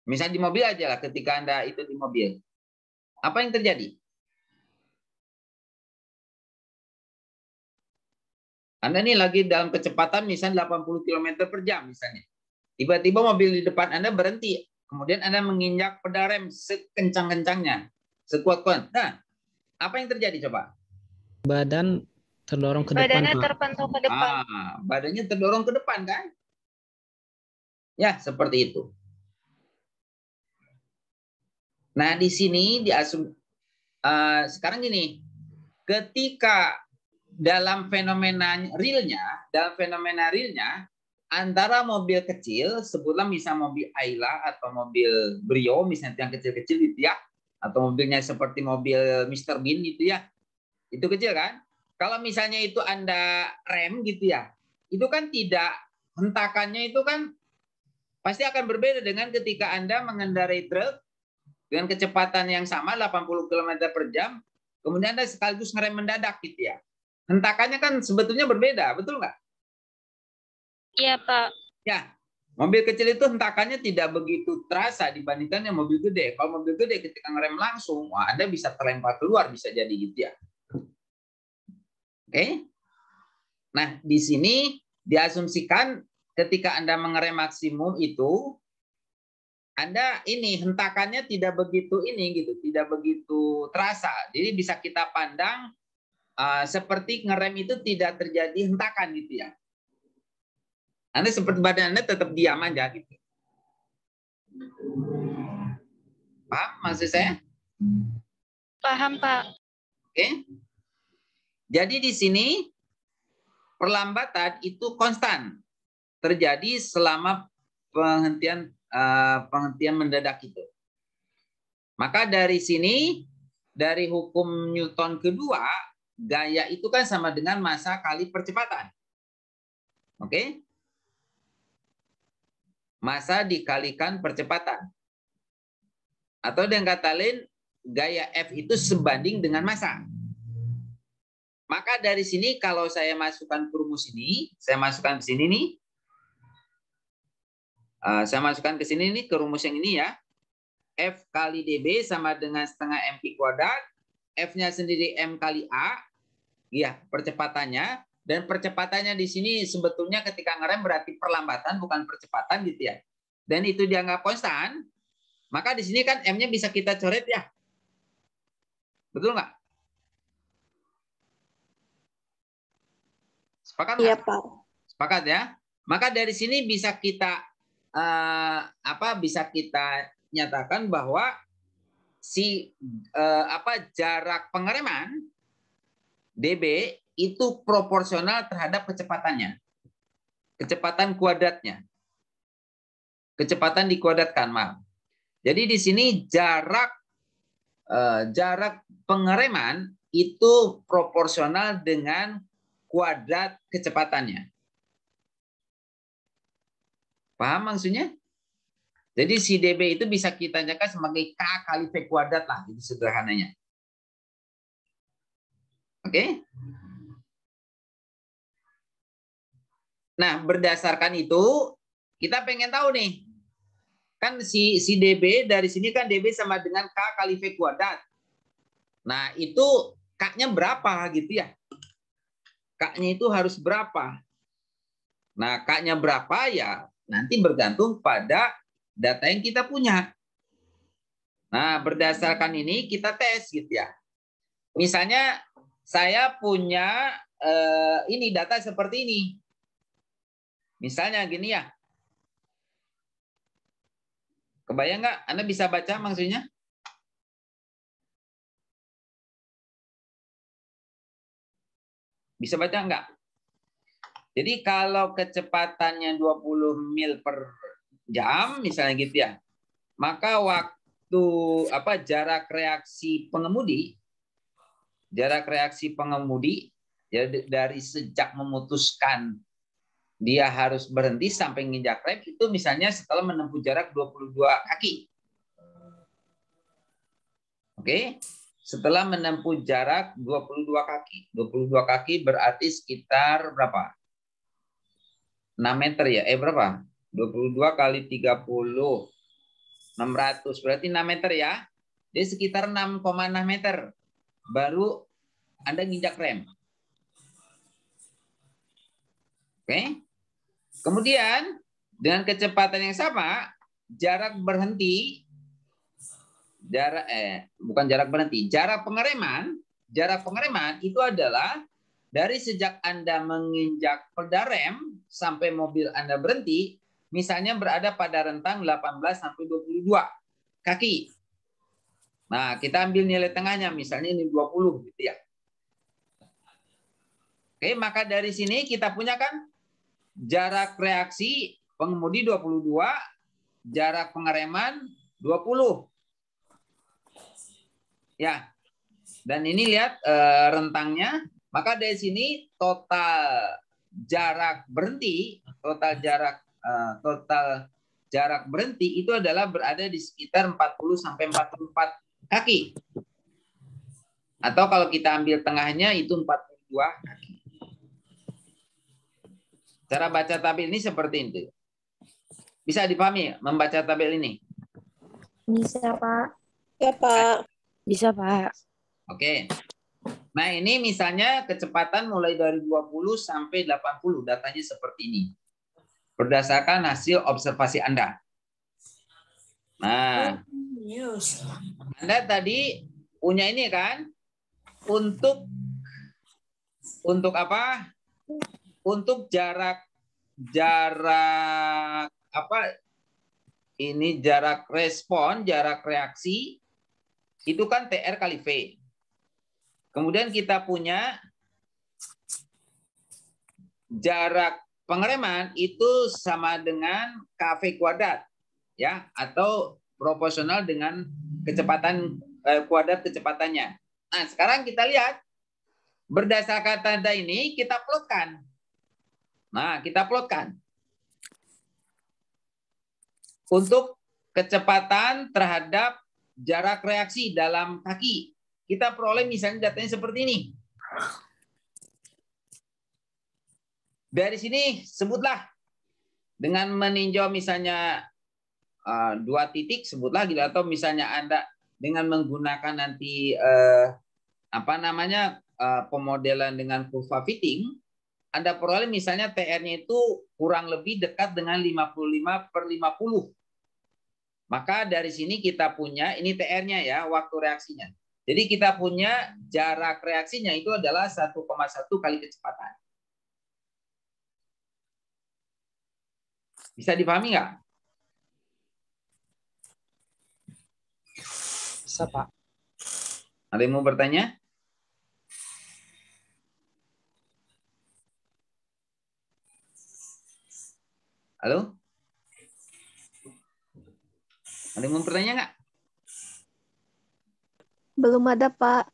Misal di mobil aja lah, ketika Anda itu di mobil. Apa yang terjadi? Anda nih lagi dalam kecepatan misalnya 80 km per jam misalnya. Tiba-tiba mobil di depan Anda berhenti. Kemudian Anda menginjak pedal rem sekencang-kencangnya. Sekuat-kuat. Nah, apa yang terjadi coba? Badan terdorong ke depan, Badannya Pak. terpental ke depan. Badannya terdorong ke depan kan? Ya, seperti itu. Nah, di sini sekarang gini, ketika dalam fenomena realnya, antara mobil kecil, sebutlah misalnya mobil Ayla atau mobil Brio, misalnya yang kecil-kecil gitu ya, atau mobilnya seperti mobil Mr. Bean gitu ya, itu kecil kan? Kalau misalnya itu Anda rem gitu ya, itu kan tidak, hentakannya itu kan pasti akan berbeda dengan ketika Anda mengendarai truk dengan kecepatan yang sama 80 km per jam, kemudian Anda sekaligus ngerem mendadak gitu ya. Hentakannya kan sebetulnya berbeda, betul nggak? Iya, Pak. Ya, mobil kecil itu hentakannya tidak begitu terasa dibandingkan yang mobil gede. Kalau mobil gede ketika ngerem langsung, wah Anda bisa terlempar keluar, bisa jadi gitu ya. Oke? Nah, di sini diasumsikan ketika Anda mengerem maksimum itu, Anda ini hentakannya tidak begitu ini gitu, tidak begitu terasa. Jadi bisa kita pandang seperti ngerem itu tidak terjadi hentakan gitu ya. Anda seperti badan Anda tetap diam aja gitu. Paham maksud saya? Paham, Pak. Oke. Jadi di sini perlambatan itu konstan terjadi selama penghentian mendadak itu. Maka dari sini, dari hukum Newton kedua, gaya itu kan sama dengan massa kali percepatan. Oke? Massa dikalikan percepatan. Atau dengan kata lain, gaya F itu sebanding dengan massa. Maka dari sini kalau saya masukkan ke rumus ini, saya masukkan ke sini nih. Saya masukkan ke sini nih, ke rumus yang ini ya. F kali dB sama dengan setengah mp kuadrat. F-nya sendiri m kali A. Ya, percepatannya. Dan percepatannya di sini sebetulnya ketika ngerem berarti perlambatan, bukan percepatan gitu ya. Dan itu dianggap konstan. Maka di sini kan M-nya bisa kita coret ya. Betul nggak? Sepakat nggak? Iya, Pak. Sepakat ya. Maka dari sini bisa kita bisa kita nyatakan bahwa jarak pengereman dB itu proporsional terhadap kecepatannya. Kecepatan kuadratnya. Kecepatan dikuadratkan, maaf. Jadi di sini jarak pengereman itu proporsional dengan kuadrat kecepatannya. Paham maksudnya? Jadi si dB itu bisa kita nyatakan sebagai K kali V kuadrat lah, itu sederhananya. Oke? Nah, berdasarkan itu, kita pengen tahu nih, kan si dB dari sini kan dB sama dengan K kali V kuadrat. Nah, itu K-nya berapa gitu ya? K-nya itu harus berapa? Nah, K-nya berapa ya nanti bergantung pada data yang kita punya. Nah, berdasarkan ini kita tes gitu ya. Misalnya saya punya ini data seperti ini. Misalnya gini ya. Kebayang nggak? Anda bisa baca maksudnya? Bisa baca nggak? Jadi kalau kecepatannya 20 mil per jam, misalnya gitu ya, maka waktu jarak reaksi pengemudi ya dari sejak memutuskan dia harus berhenti sampai nginjak rem itu misalnya setelah menempuh jarak 22 kaki. Oke? Setelah menempuh jarak 22 kaki. 22 kaki berarti sekitar berapa? 6 meter ya? Berapa? 22 kali 30. 600. Berarti 6 meter ya? Jadi sekitar 6,6 meter. Baru Anda nginjak rem. Oke? Kemudian, dengan kecepatan yang sama, jarak pengereman itu adalah dari sejak Anda menginjak pedal rem sampai mobil Anda berhenti, misalnya berada pada rentang 18 sampai 22 kaki. Nah, kita ambil nilai tengahnya, misalnya ini 20 gitu ya. Oke, maka dari sini kita punya kan jarak reaksi pengemudi 22, jarak pengereman 20. Ya. Dan ini lihat rentangnya, maka dari sini total jarak berhenti, total jarak berhenti itu adalah berada di sekitar 40 sampai 44 kaki. Atau kalau kita ambil tengahnya itu 42 kaki. Cara baca tabel ini seperti itu. Bisa dipahami membaca tabel ini? Bisa, Pak. Ya, Pak. Bisa, Pak. Oke. Nah, ini misalnya kecepatan mulai dari 20 sampai 80. Datanya seperti ini. Berdasarkan hasil observasi Anda. Nah, Anda tadi punya ini kan? Untuk apa? Untuk jarak apa? Ini jarak respon, jarak reaksi itu kan TR kali V. Kemudian kita punya jarak pengereman itu sama dengan KV kuadrat ya, atau proporsional dengan kecepatan kuadrat kecepatannya. Nah, sekarang kita lihat berdasarkan tanda ini kita plotkan. Nah, kita plotkan. Untuk kecepatan terhadap jarak reaksi dalam kaki, kita peroleh misalnya datanya seperti ini. Dari sini sebutlah dengan meninjau misalnya 2 titik, sebutlah gitu, atau misalnya Anda dengan menggunakan nanti pemodelan dengan kurva fitting, Anda peroleh misalnya TR-nya itu kurang lebih dekat dengan 55/50. Maka dari sini kita punya, ini TR-nya ya, waktu reaksinya. Jadi kita punya jarak reaksinya itu adalah 1,1 kali kecepatan. Bisa dipahami nggak? Bisa, Pak. Ada yang mau bertanya? Halo? Ada yang mau bertanya nggak? Belum ada, Pak.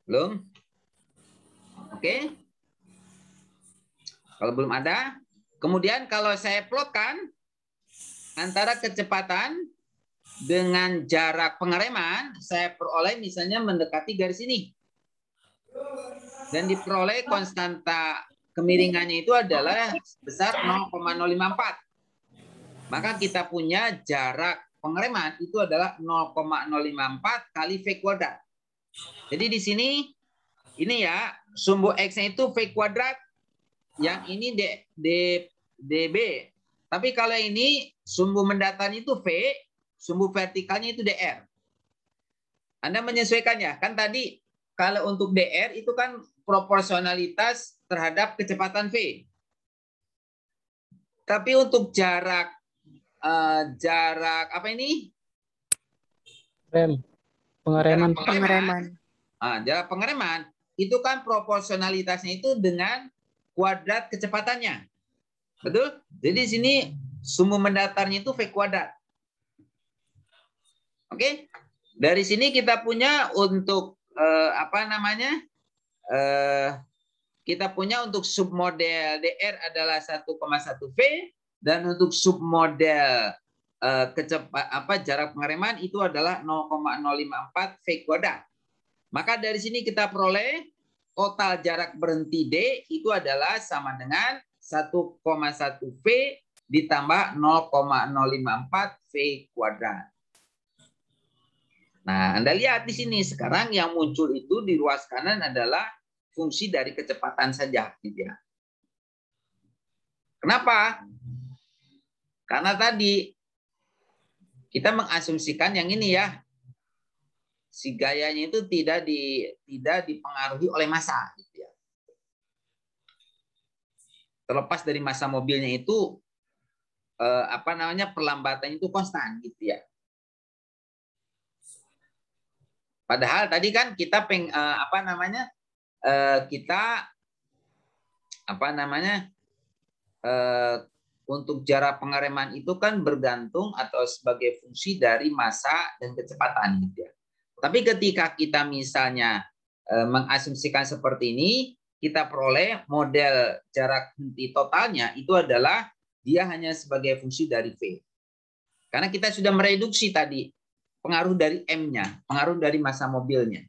Belum? Oke. Kalau belum ada, kemudian kalau saya plotkan antara kecepatan dengan jarak pengereman, saya peroleh misalnya mendekati garis ini. Dan diperoleh konstanta kemiringannya itu adalah sebesar 0,054. Maka kita punya jarak pengereman itu adalah 0,054 kali V kuadrat. Jadi di sini, ini ya, sumbu X-nya itu V kuadrat, yang ini dB. Tapi kalau ini sumbu mendatarnya itu V, sumbu vertikalnya itu DR. Anda menyesuaikan ya, kan tadi kalau untuk DR itu kan proporsionalitas terhadap kecepatan V. Tapi untuk jarak apa ini? Pengereman. Jarak pengereman itu kan proporsionalitasnya itu dengan kuadrat kecepatannya. Betul? Jadi sini sumbu mendatarnya itu V kuadrat. Oke? Dari sini kita punya untuk kita punya untuk submodel DR adalah 1,1 V, dan untuk submodel jarak pengereman itu adalah 0,054 V kuadrat. Maka dari sini kita peroleh total jarak berhenti D itu adalah sama dengan 1,1 V ditambah 0,054 V kuadrat. Nah, Anda lihat di sini sekarang yang muncul itu di ruas kanan adalah fungsi dari kecepatan saja, gitu ya. Kenapa? Karena tadi kita mengasumsikan yang ini ya, si gayanya itu tidak dipengaruhi oleh massa, gitu ya. Terlepas dari massa mobilnya itu perlambatannya itu konstan, gitu ya. Padahal tadi kan kita untuk jarak pengereman itu kan bergantung atau sebagai fungsi dari massa dan kecepatan, gitu ya. Tapi ketika kita misalnya mengasumsikan seperti ini, kita peroleh model jarak henti totalnya itu adalah dia hanya sebagai fungsi dari V. Karena kita sudah mereduksi tadi pengaruh dari M-nya, pengaruh dari massa mobilnya.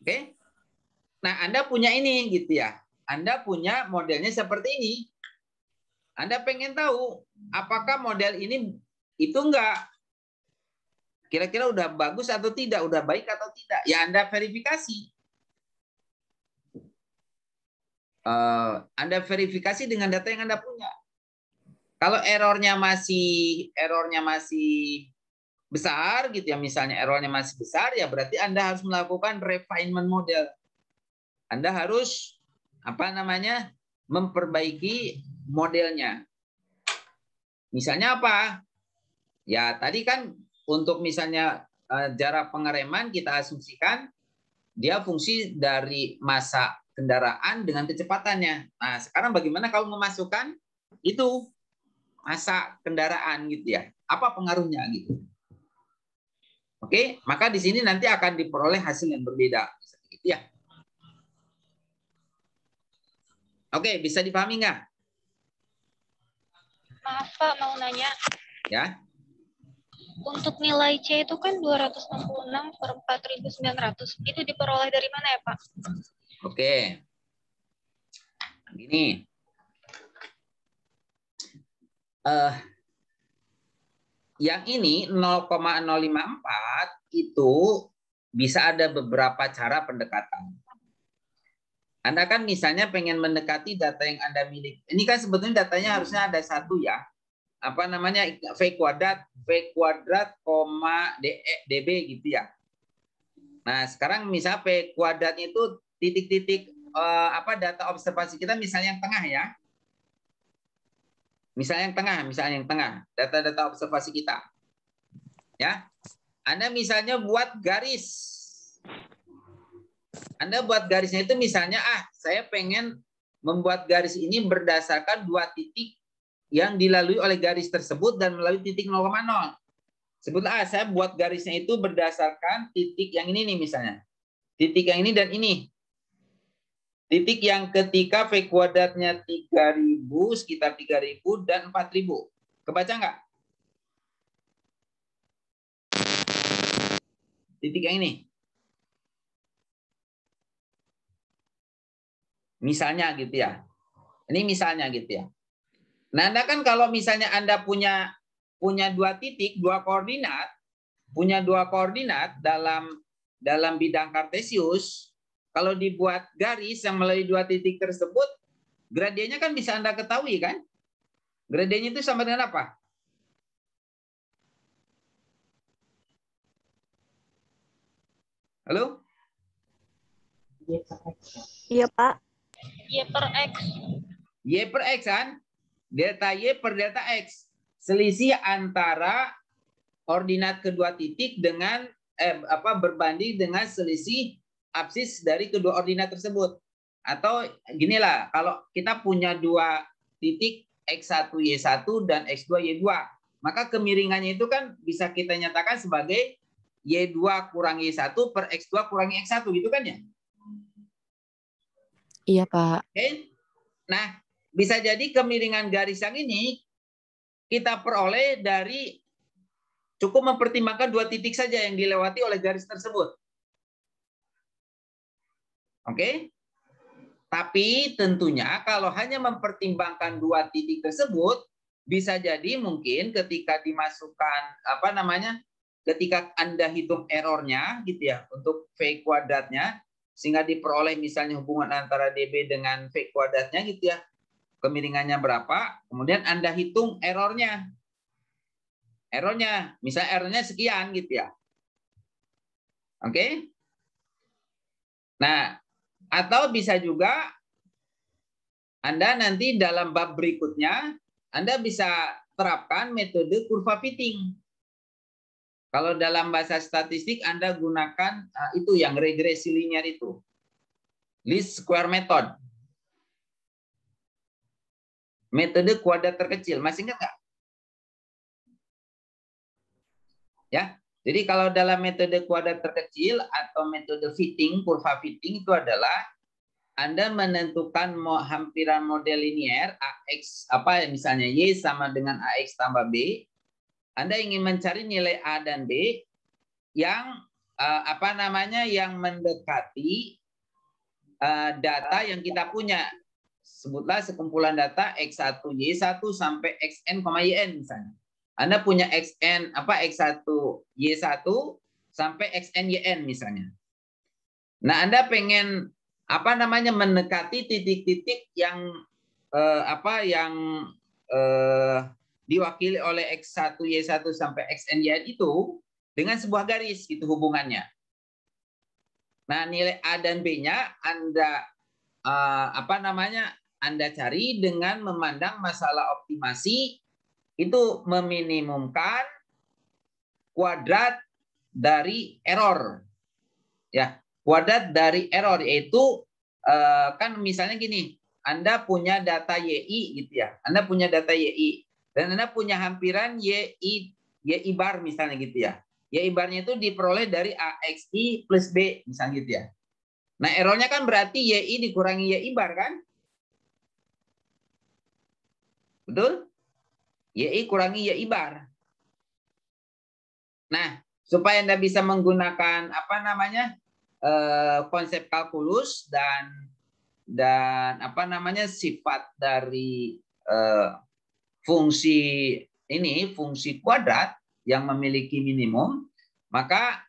Oke? Nah, Anda punya ini gitu ya. Anda punya modelnya seperti ini. Anda pengen tahu apakah model ini itu enggak kira-kira udah bagus atau tidak, udah baik atau tidak. Ya Anda verifikasi. Anda verifikasi dengan data yang Anda punya. Kalau errornya masih besar gitu ya, misalnya errornya masih besar, ya berarti Anda harus melakukan refinement model. Anda harus memperbaiki modelnya. Misalnya apa? Ya tadi kan untuk misalnya jarak pengereman kita asumsikan dia fungsi dari massa kendaraan dengan kecepatannya. Nah, sekarang bagaimana kalau memasukkan itu massa kendaraan gitu ya? Apa pengaruhnya gitu? Oke, maka di sini nanti akan diperoleh hasil yang berbeda. Gitu ya. Oke, bisa dipahami nggak? Maaf Pak, mau nanya. Ya. Untuk nilai C itu kan 266 per 4.900. Itu diperoleh dari mana ya Pak? Oke. Gini. Yang ini 0,054 itu bisa ada beberapa cara pendekatan. Anda kan misalnya pengen mendekati data yang Anda miliki. Ini kan sebetulnya datanya harusnya ada satu ya. Apa namanya? V kuadrat, dB gitu ya. Nah, sekarang misalnya V kuadratnya itu titik-titik data observasi kita misalnya yang tengah ya. Misalnya yang tengah, data-data observasi kita. Ya. Anda misalnya buat garis. Anda buat garisnya itu misalnya, saya pengen membuat garis ini berdasarkan 2 titik yang dilalui oleh garis tersebut dan melalui titik 0,0. Sebutlah, saya buat garisnya itu berdasarkan titik yang ini nih misalnya. Titik yang ini dan ini. Titik yang ketika V kuadratnya 3.000, sekitar 3.000 dan 4.000. Kebaca nggak? Titik yang ini. Misalnya gitu ya. Ini misalnya gitu ya. Nah, Anda kan kalau misalnya Anda punya 2 titik, 2 koordinat, punya 2 koordinat dalam bidang kartesius, kalau dibuat garis yang melalui 2 titik tersebut, gradiennya kan bisa Anda ketahui kan? Gradiennya itu sama dengan apa? Halo? Iya, Pak. Y per X. Y per X kan? Delta Y per delta X. Selisih antara ordinat kedua titik dengan berbanding dengan selisih absis dari kedua ordinat tersebut. Atau ginilah, kalau kita punya 2 titik X1 Y1 dan X2 Y2, maka kemiringannya itu kan bisa kita nyatakan sebagai Y2 kurang Y1 per X2 kurang X1 gitu kan ya? Iya, Pak. Oke. Nah, bisa jadi kemiringan garis yang ini kita peroleh dari cukup mempertimbangkan 2 titik saja yang dilewati oleh garis tersebut. Oke? Tapi tentunya kalau hanya mempertimbangkan 2 titik tersebut, bisa jadi mungkin ketika dimasukkan ketika Anda hitung errornya gitu ya untuk V kuadratnya, sehingga diperoleh misalnya hubungan antara dB dengan V kuadratnya gitu ya, kemiringannya berapa, kemudian Anda hitung errornya. Misalnya errornya sekian gitu ya. Oke? Nah, atau bisa juga Anda nanti dalam bab berikutnya, Anda bisa terapkan metode kurva fitting. Kalau dalam bahasa statistik Anda gunakan itu yang regresi linear itu. Least square method. Metode kuadrat terkecil. Masih ingat nggak? Ya. Jadi kalau dalam metode kuadrat terkecil atau metode fitting, kurva fitting itu adalah Anda menentukan hampiran model linier AX misalnya Y sama dengan AX tambah B. Anda ingin mencari nilai A dan B yang yang mendekati data yang kita punya. Sebutlah sekumpulan data X1, Y1 sampai Xn, Yn misalnya. Anda punya Xn X1, Y1 sampai Xn, Yn misalnya. Nah, Anda pengen mendekati titik-titik yang diwakili oleh X1, Y1 sampai Xn, Yn itu dengan sebuah garis gitu hubungannya. Nah, nilai A dan B-nya Anda Anda cari dengan memandang masalah optimasi itu meminimumkan kuadrat dari error. Ya, kuadrat dari error yaitu kan misalnya gini, Anda punya data YI gitu ya. Anda punya data YI dan Anda punya hampiran YI bar misalnya gitu ya. YI barnya itu diperoleh dari AXI plus B misalnya gitu ya. Nah, errornya kan berarti YI dikurangi YI bar kan? Betul? YI kurangi YI bar. Nah, supaya Anda bisa menggunakan konsep kalkulus dan sifat dari fungsi kuadrat yang memiliki minimum, maka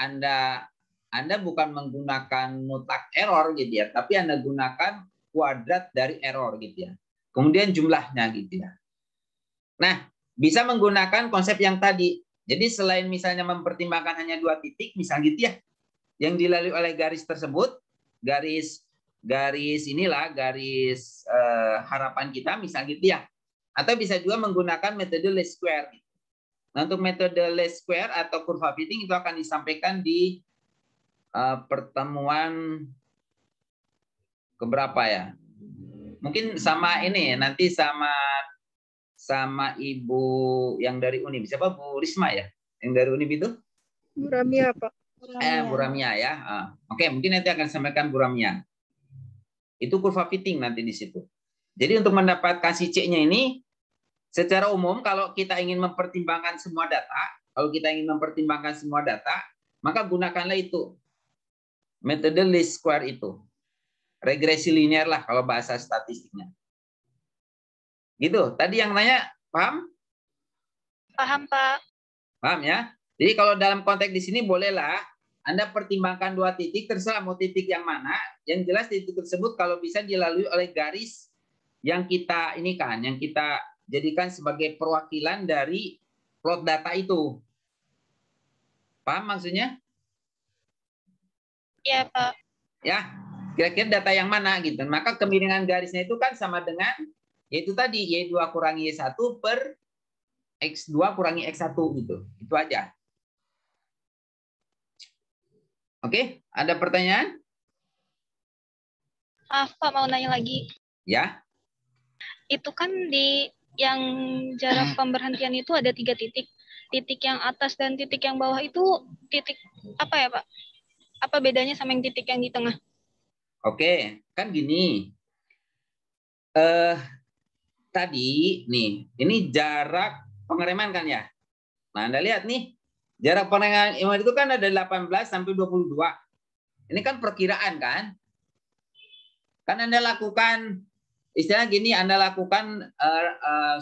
Anda bukan menggunakan mutlak error gitu ya, tapi Anda gunakan kuadrat dari error gitu ya. Kemudian jumlahnya gitu ya. Nah, bisa menggunakan konsep yang tadi. Jadi selain misalnya mempertimbangkan hanya 2 titik, misal gitu ya, yang dilalui oleh garis tersebut, garis harapan kita, misal gitu ya. Atau bisa juga menggunakan metode least square. Nah, untuk metode least square atau kurva fitting itu akan disampaikan di pertemuan keberapa ya? Mungkin sama ini nanti sama Ibu yang dari Unib. Siapa? Bu Risma ya? Yang dari Unib itu? Bu Ramia, Pak. Bu Ramia ya. Oke, mungkin nanti akan sampaikan Bu Ramia. Itu kurva fitting nanti di situ. Jadi untuk mendapatkan si C-nya ini, secara umum kalau kita ingin mempertimbangkan semua data, maka gunakanlah itu. Metode least square itu. Regresi linear lah kalau bahasa statistiknya. Gitu. Tadi yang nanya, paham? Paham, Pak. Paham ya? Jadi kalau dalam konteks di sini bolehlah Anda pertimbangkan 2 titik, terserah mau titik yang mana. Yang jelas titik tersebut kalau bisa dilalui oleh garis yang kita jadikan sebagai perwakilan dari plot data itu. Paham maksudnya? Iya, Pak. Ya, kira-kira data yang mana gitu. Maka kemiringan garisnya itu kan sama dengan yaitu tadi Y2 kurangi Y1 per X2 kurangi X1 gitu. Itu aja. Oke, ada pertanyaan? Maaf, Pak, mau nanya lagi. Ya. Itu kan di yang jarak pemberhentian itu ada 3 titik. Titik yang atas dan titik yang bawah itu titik apa ya, Pak? Apa bedanya sama yang titik yang di tengah? Oke, kan gini. Tadi nih, ini jarak pengereman kan ya. Nah, Anda lihat nih, jarak pengereman itu kan ada 18 sampai 22. Ini kan perkiraan kan? Kan Anda lakukan istilah gini, Anda lakukan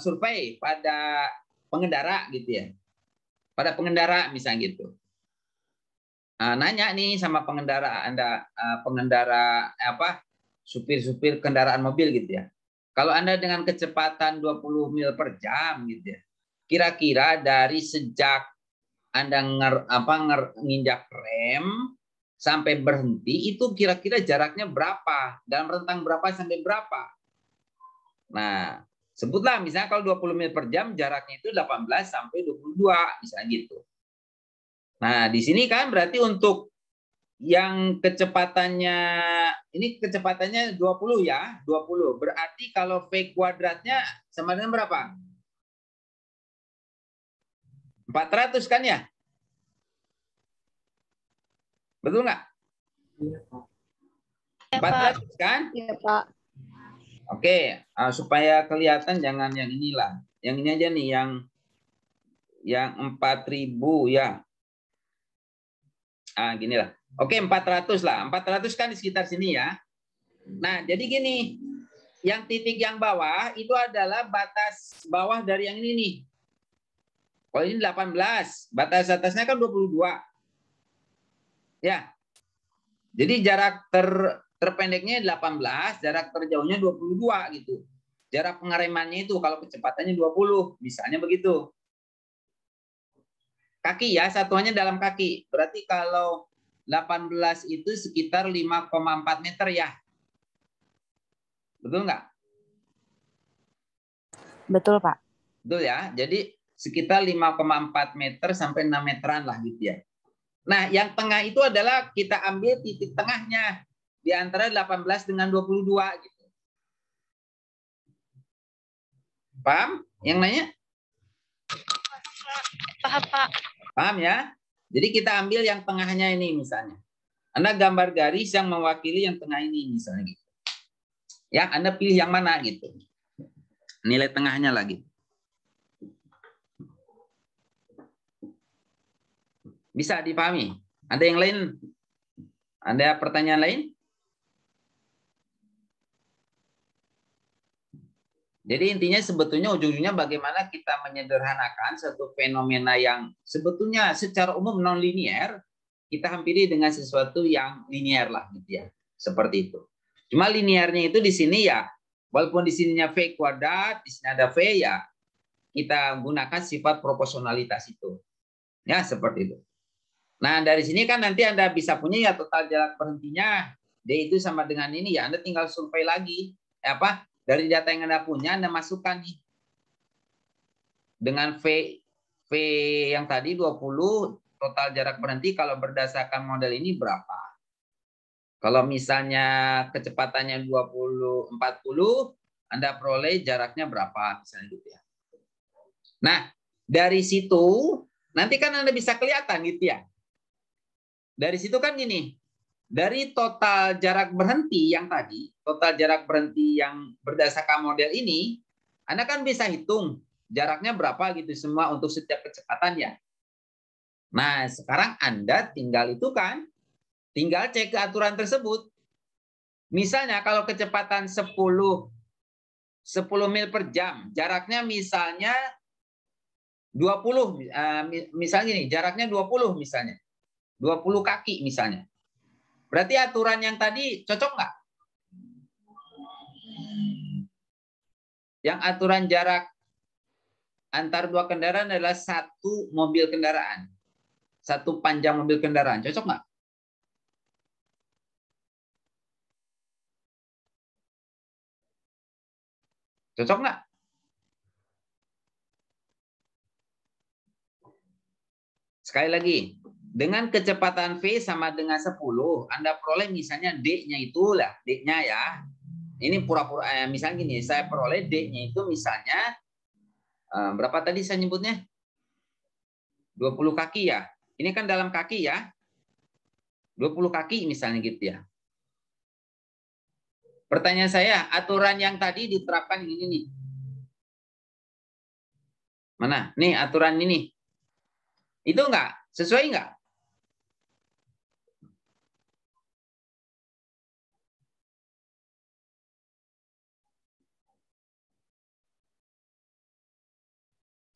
survei pada pengendara gitu ya. Pada pengendara misalnya gitu. Nanya nih sama pengendara Anda, supir-supir kendaraan mobil gitu ya. Kalau Anda dengan kecepatan 20 mil per jam gitu ya, kira-kira dari sejak Anda nginjak rem sampai berhenti itu kira-kira jaraknya berapa? Dalam rentang berapa sampai berapa? Nah, sebutlah misalnya kalau 20 mil per jam jaraknya itu 18 sampai 22 misalnya gitu. Nah, di sini kan berarti untuk yang kecepatannya ini kecepatannya 20 ya, 20. Berarti kalau V kuadratnya sama dengan berapa? 400 kan ya? Betul nggak? Ya, 400 kan? Iya, Pak. Oke, supaya kelihatan jangan yang inilah. Yang ini aja nih Yang 4.000 ya. Ah, gini lah. Oke, 400 lah. 400 kan di sekitar sini ya. Nah, jadi gini. Yang titik yang bawah itu adalah batas bawah dari yang ini nih. Kalau ini 18, batas atasnya kan 22. Ya. Jadi jarak terpendeknya 18, jarak terjauhnya 22 gitu. Jarak pengeremannya itu kalau kecepatannya 20, misalnya begitu. Kaki ya, satuannya dalam kaki. Berarti kalau 18 itu sekitar 5,4 meter ya. Betul nggak? Betul, Pak. Betul ya. Jadi sekitar 5,4 meter sampai 6 meteran lah gitu ya. Nah, yang tengah itu adalah kita ambil titik tengahnya di antara 18 dengan 22 gitu. Paham? Yang nanya? Paham, Pak. Paham ya? Jadi kita ambil yang tengahnya ini misalnya. Anda gambar garis yang mewakili yang tengah ini misalnya gitu. Ya, Anda pilih yang mana gitu. Nilai tengahnya lagi. Bisa dipahami? Ada yang lain? Ada pertanyaan lain? Jadi intinya sebetulnya ujung-ujungnya bagaimana kita menyederhanakan satu fenomena yang sebetulnya secara umum non-linear, kita hampiri dengan sesuatu yang linear lah gitu ya. Seperti itu. Cuma linearnya itu di sini ya, walaupun di sininya V kuadrat, di sini ada V ya, kita gunakan sifat proporsionalitas itu. Ya, seperti itu. Nah, dari sini kan nanti Anda bisa punya ya total jarak berhentinya. D itu sama dengan ini ya, Anda tinggal survei lagi. Dari data yang Anda punya, Anda masukkan nih. Dengan V yang tadi 20, total jarak berhenti kalau berdasarkan model ini berapa? Kalau misalnya kecepatannya 20, 40, Anda peroleh jaraknya berapa? Misalnya gitu ya. Nah, dari situ, nanti kan Anda bisa kelihatan gitu ya. Dari situ kan gini, dari total jarak berhenti yang tadi, total jarak berhenti yang berdasarkan model ini, Anda kan bisa hitung jaraknya berapa gitu semua untuk setiap kecepatan ya. Nah, sekarang Anda tinggal itu kan, tinggal cek ke aturan tersebut. Misalnya kalau kecepatan 10 mil per jam, jaraknya misalnya 20, misalnya gini, jaraknya 20 misalnya. 20 kaki misalnya. Berarti aturan yang tadi cocok nggak? Yang aturan jarak antar dua kendaraan adalah satu mobil kendaraan. Satu panjang mobil kendaraan. Cocok nggak? Cocok nggak? Sekali lagi, dengan kecepatan V sama dengan 10, Anda peroleh misalnya D-nya itulah, D-nya ya. Ini pura-pura, misalnya gini, saya peroleh D-nya itu misalnya, berapa tadi saya nyebutnya? 20 kaki ya. Ini kan dalam kaki ya. 20 kaki misalnya gitu ya. Pertanyaan saya, aturan yang tadi diterapkan ini nih. Mana? Nih aturan ini. Itu enggak? Sesuai enggak?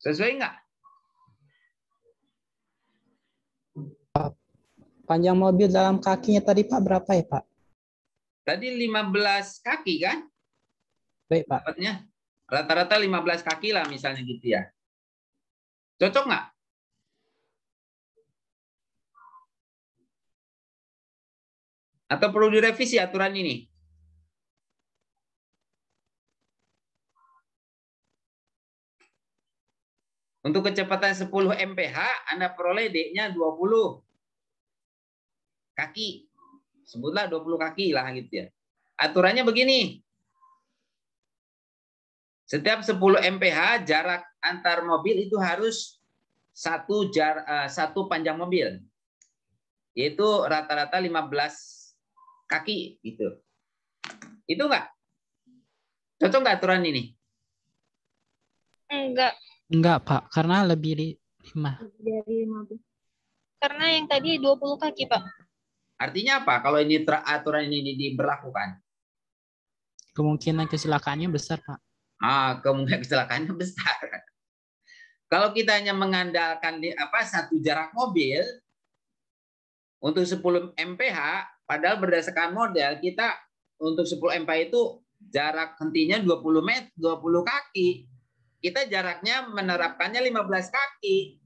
Sesuai enggak? Panjang mobil dalam kakinya tadi Pak berapa ya Pak? Tadi 15 kaki kan? Baik Pak. Dapatnya rata-rata 15 kaki lah misalnya gitu ya. Cocok nggak? Atau perlu direvisi aturan ini? Untuk kecepatan 10 mph, Anda peroleh D-nya 20 kaki. Sebutlah 20 kaki lah gitu ya. Aturannya begini. Setiap 10 mph jarak antar mobil itu harus satu panjang mobil. Yaitu rata-rata 15 kaki gitu. Itu enggak? Cocok enggak aturan ini? Enggak. Enggak Pak, karena lebih 5. Karena yang tadi 20 kaki, Pak. Artinya apa? Kalau ini aturan ini diberlakukan? Kemungkinan kecelakaannya besar, Pak. Kemungkinan kecelakaannya besar. Kalau kita hanya mengandalkan satu jarak mobil untuk 10 mph, padahal berdasarkan model kita untuk 10 mph itu jarak hentinya 20 meter, 20 kaki. Kita jaraknya menerapkannya 15 kaki.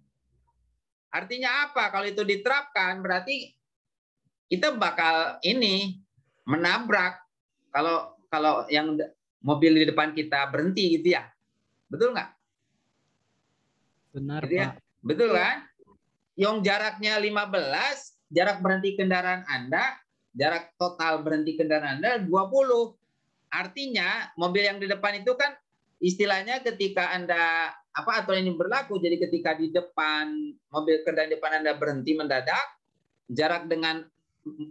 Artinya apa? Kalau itu diterapkan berarti kita bakal menabrak kalau yang mobil di depan kita berhenti gitu ya. Betul nggak? Benar, Gitu ya? Pak. Betul kan? Yang jaraknya 15, jarak berhenti kendaraan Anda, jarak total berhenti kendaraan Anda 20. Artinya mobil yang di depan itu kan istilahnya ketika Anda aturan ini berlaku, jadi ketika di depan mobil kendaraan depan Anda berhenti mendadak, jarak dengan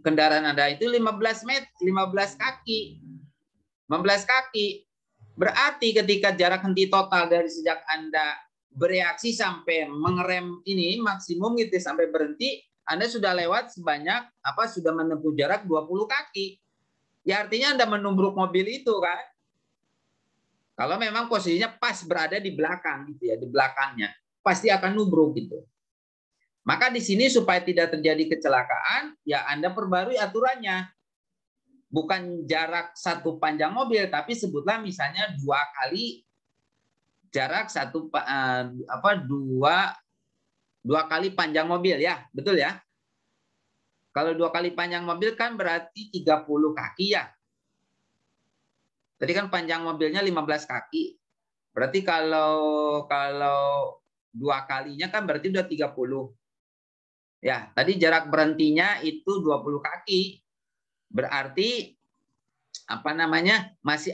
kendaraan Anda itu 15 meter, 15 kaki. 15 kaki. Berarti ketika jarak henti total dari sejak Anda bereaksi sampai mengerem ini maksimum gitu sampai berhenti, Anda sudah lewat sebanyak sudah menempuh jarak 20 kaki. Ya artinya Anda menubruk mobil itu kan. Kalau memang posisinya pas berada di belakang gitu ya, di belakangnya, pasti akan nubruk gitu. Maka di sini supaya tidak terjadi kecelakaan, ya Anda perbarui aturannya. Bukan jarak satu panjang mobil, tapi sebutlah misalnya 2 kali jarak dua kali panjang mobil ya, betul ya? Kalau 2 kali panjang mobil kan berarti 30 kaki ya. Tadi kan panjang mobilnya 15 kaki. Berarti kalau 2 kalinya kan berarti udah 30. Ya, tadi jarak berhentinya itu 20 kaki. Berarti masih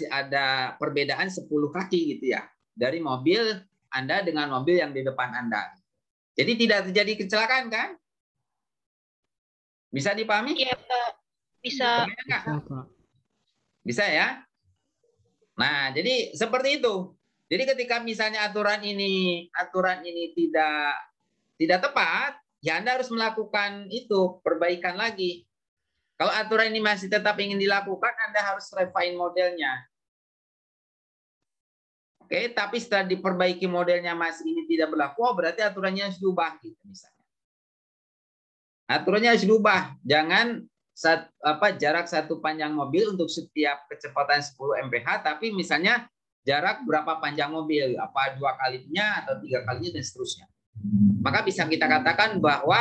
ada perbedaan 10 kaki gitu ya. Dari mobil Anda dengan mobil yang di depan Anda. Jadi tidak terjadi kecelakaan kan? Bisa dipahami? Iya, Pak. Bisa. Bisa, Pak. Bisa ya? Nah, jadi seperti itu. Jadi ketika misalnya aturan ini tidak tepat, ya Anda harus melakukan itu, perbaikan lagi. Kalau aturan ini masih tetap ingin dilakukan, Anda harus refine modelnya. Oke, tapi setelah diperbaiki modelnya masih ini tidak berlaku, berarti aturannya harus diubah gitu misalnya. Aturannya harus diubah. Jangan jarak satu panjang mobil untuk setiap kecepatan 10 mph, tapi misalnya jarak berapa panjang mobil, 2 kalinya atau 3 kalinya dan seterusnya. Maka bisa kita katakan bahwa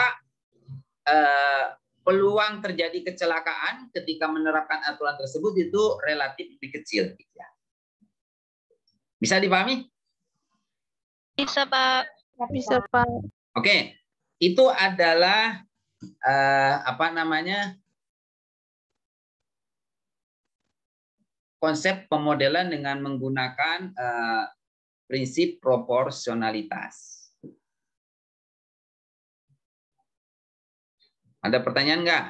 peluang terjadi kecelakaan ketika menerapkan aturan tersebut itu relatif lebih kecil. Bisa dipahami? Bisa, Pak. Bisa, Pak. Oke, itu adalah konsep pemodelan dengan menggunakan prinsip proporsionalitas. Ada pertanyaan nggak?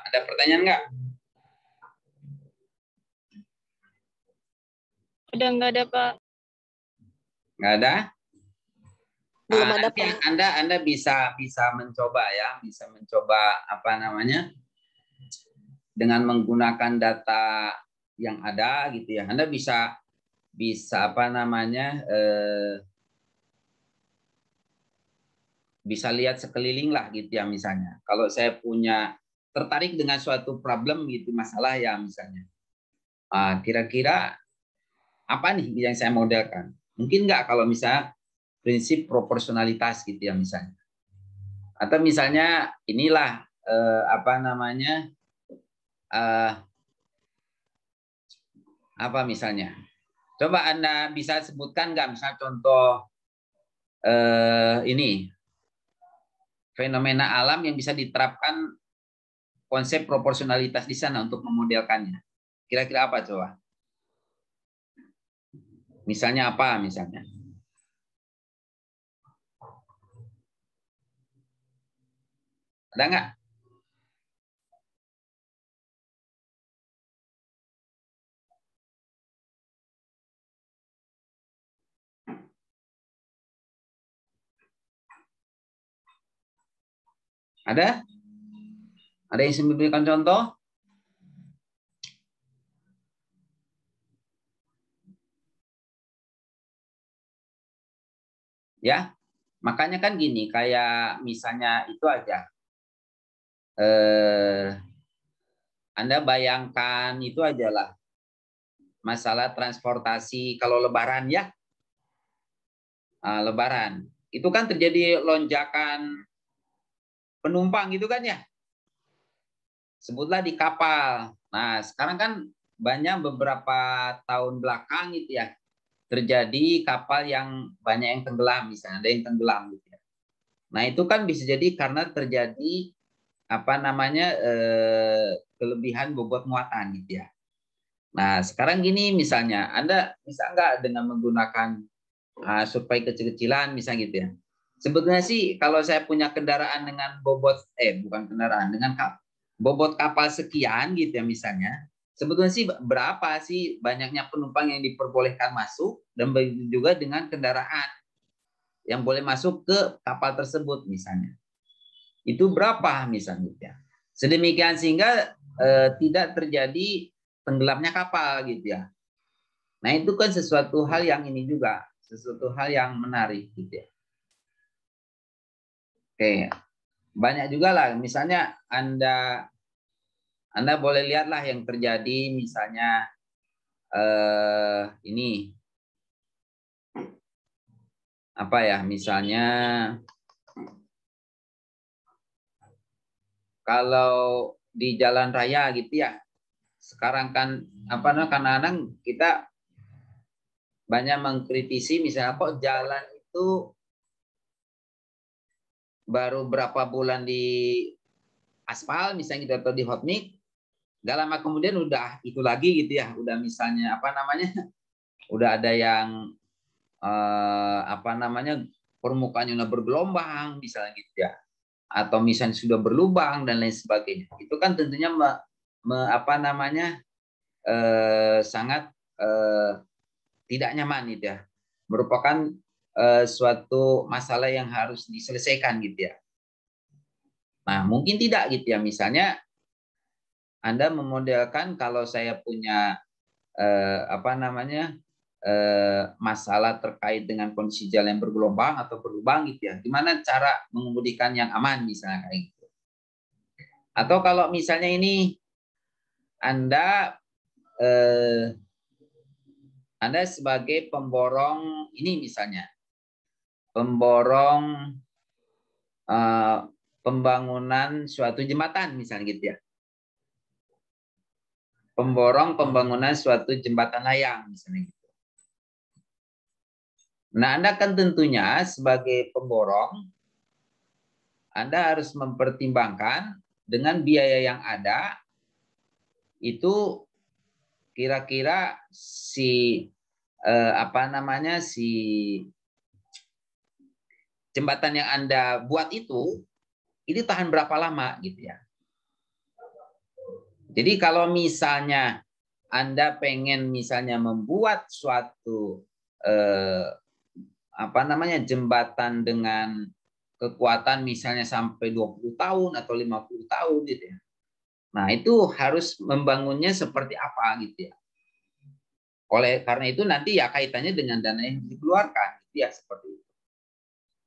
Ada pertanyaan nggak? Udah nggak ada, Pak. Nggak ada? Belum ada, Nanti Pak. Anda bisa mencoba ya, bisa mencoba dengan menggunakan data yang ada gitu ya. Anda bisa bisa lihat sekeliling lah gitu ya misalnya. Kalau saya tertarik dengan suatu problem gitu, masalah ya misalnya. Kira-kira apa nih yang saya modelkan? Mungkin nggak kalau misalnya prinsip proporsionalitas gitu ya misalnya. Atau misalnya inilah misalnya. Coba Anda bisa sebutkan nggak misalnya contoh ini fenomena alam yang bisa diterapkan konsep proporsionalitas di sana untuk memodelkannya. Kira-kira apa coba? Misalnya apa misalnya? Ada nggak? Ada? Ada yang bisa memberikan contoh? Ya, makanya kan gini, kayak misalnya itu aja. Anda bayangkan itu aja lah. Masalah transportasi kalau lebaran ya. Lebaran. Itu kan terjadi lonjakan penumpang gitu kan ya. Sebutlah di kapal. Nah, sekarang kan banyak beberapa tahun belakang gitu ya. Terjadi kapal yang banyak yang tenggelam misalnya, ada yang tenggelam gitu ya. Nah, itu kan bisa jadi karena terjadi apa namanya kelebihan bobot muatan gitu ya. Nah, sekarang gini misalnya, Anda bisa nggak dengan menggunakan survei kecil-kecilan misalnya gitu ya. Sebetulnya sih kalau saya punya kendaraan dengan bobot bukan kendaraan dengan bobot kapal sekian gitu ya misalnya, sebetulnya sih berapa sih banyaknya penumpang yang diperbolehkan masuk dan begitu juga dengan kendaraan yang boleh masuk ke kapal tersebut misalnya. Itu berapa misalnya gitu ya. Sedemikian sehingga tidak terjadi tenggelamnya kapal gitu ya. Nah, itu kan sesuatu hal yang ini juga, sesuatu hal yang menarik gitu ya. Oke, banyak juga lah. Misalnya Anda boleh lihatlah yang terjadi misalnya ini apa ya? Misalnya kalau di jalan raya gitu ya. Sekarang kan apa namanya kadang-kadang kita banyak mengkritisi misalnya kok jalan itu baru berapa bulan di aspal misalnya gitu atau di hot mix, gak lama kemudian udah itu lagi gitu ya, udah misalnya apa namanya, udah ada yang apa namanya permukaannya udah bergelombang misalnya gitu ya, atau misalnya sudah berlubang dan lain sebagainya. Itu kan tentunya apa namanya sangat tidak nyaman gitu ya, merupakan suatu masalah yang harus diselesaikan gitu ya. Nah, mungkin tidak gitu ya. Misalnya Anda memodelkan kalau saya punya apa namanya masalah terkait dengan kondisi jalan yang bergelombang atau berlubang gitu ya. Gimana cara mengemudikan yang aman misalnya kayak gitu. Atau kalau misalnya ini Anda Anda sebagai pemborong ini misalnya pemborong pembangunan suatu jembatan misalnya gitu ya. Pemborong pembangunan suatu jembatan layang misalnya gitu. Nah, Anda kan tentunya sebagai pemborong Anda harus mempertimbangkan dengan biaya yang ada itu kira-kira si apa namanya si jembatan yang Anda buat itu ini tahan berapa lama gitu ya. Jadi kalau misalnya Anda pengen misalnya membuat suatu apa namanya jembatan dengan kekuatan misalnya sampai 20 tahun atau 50 tahun gitu ya. Nah, itu harus membangunnya seperti apa gitu ya. Karena itu nanti ya kaitannya dengan dana yang dikeluarkan gitu ya seperti itu.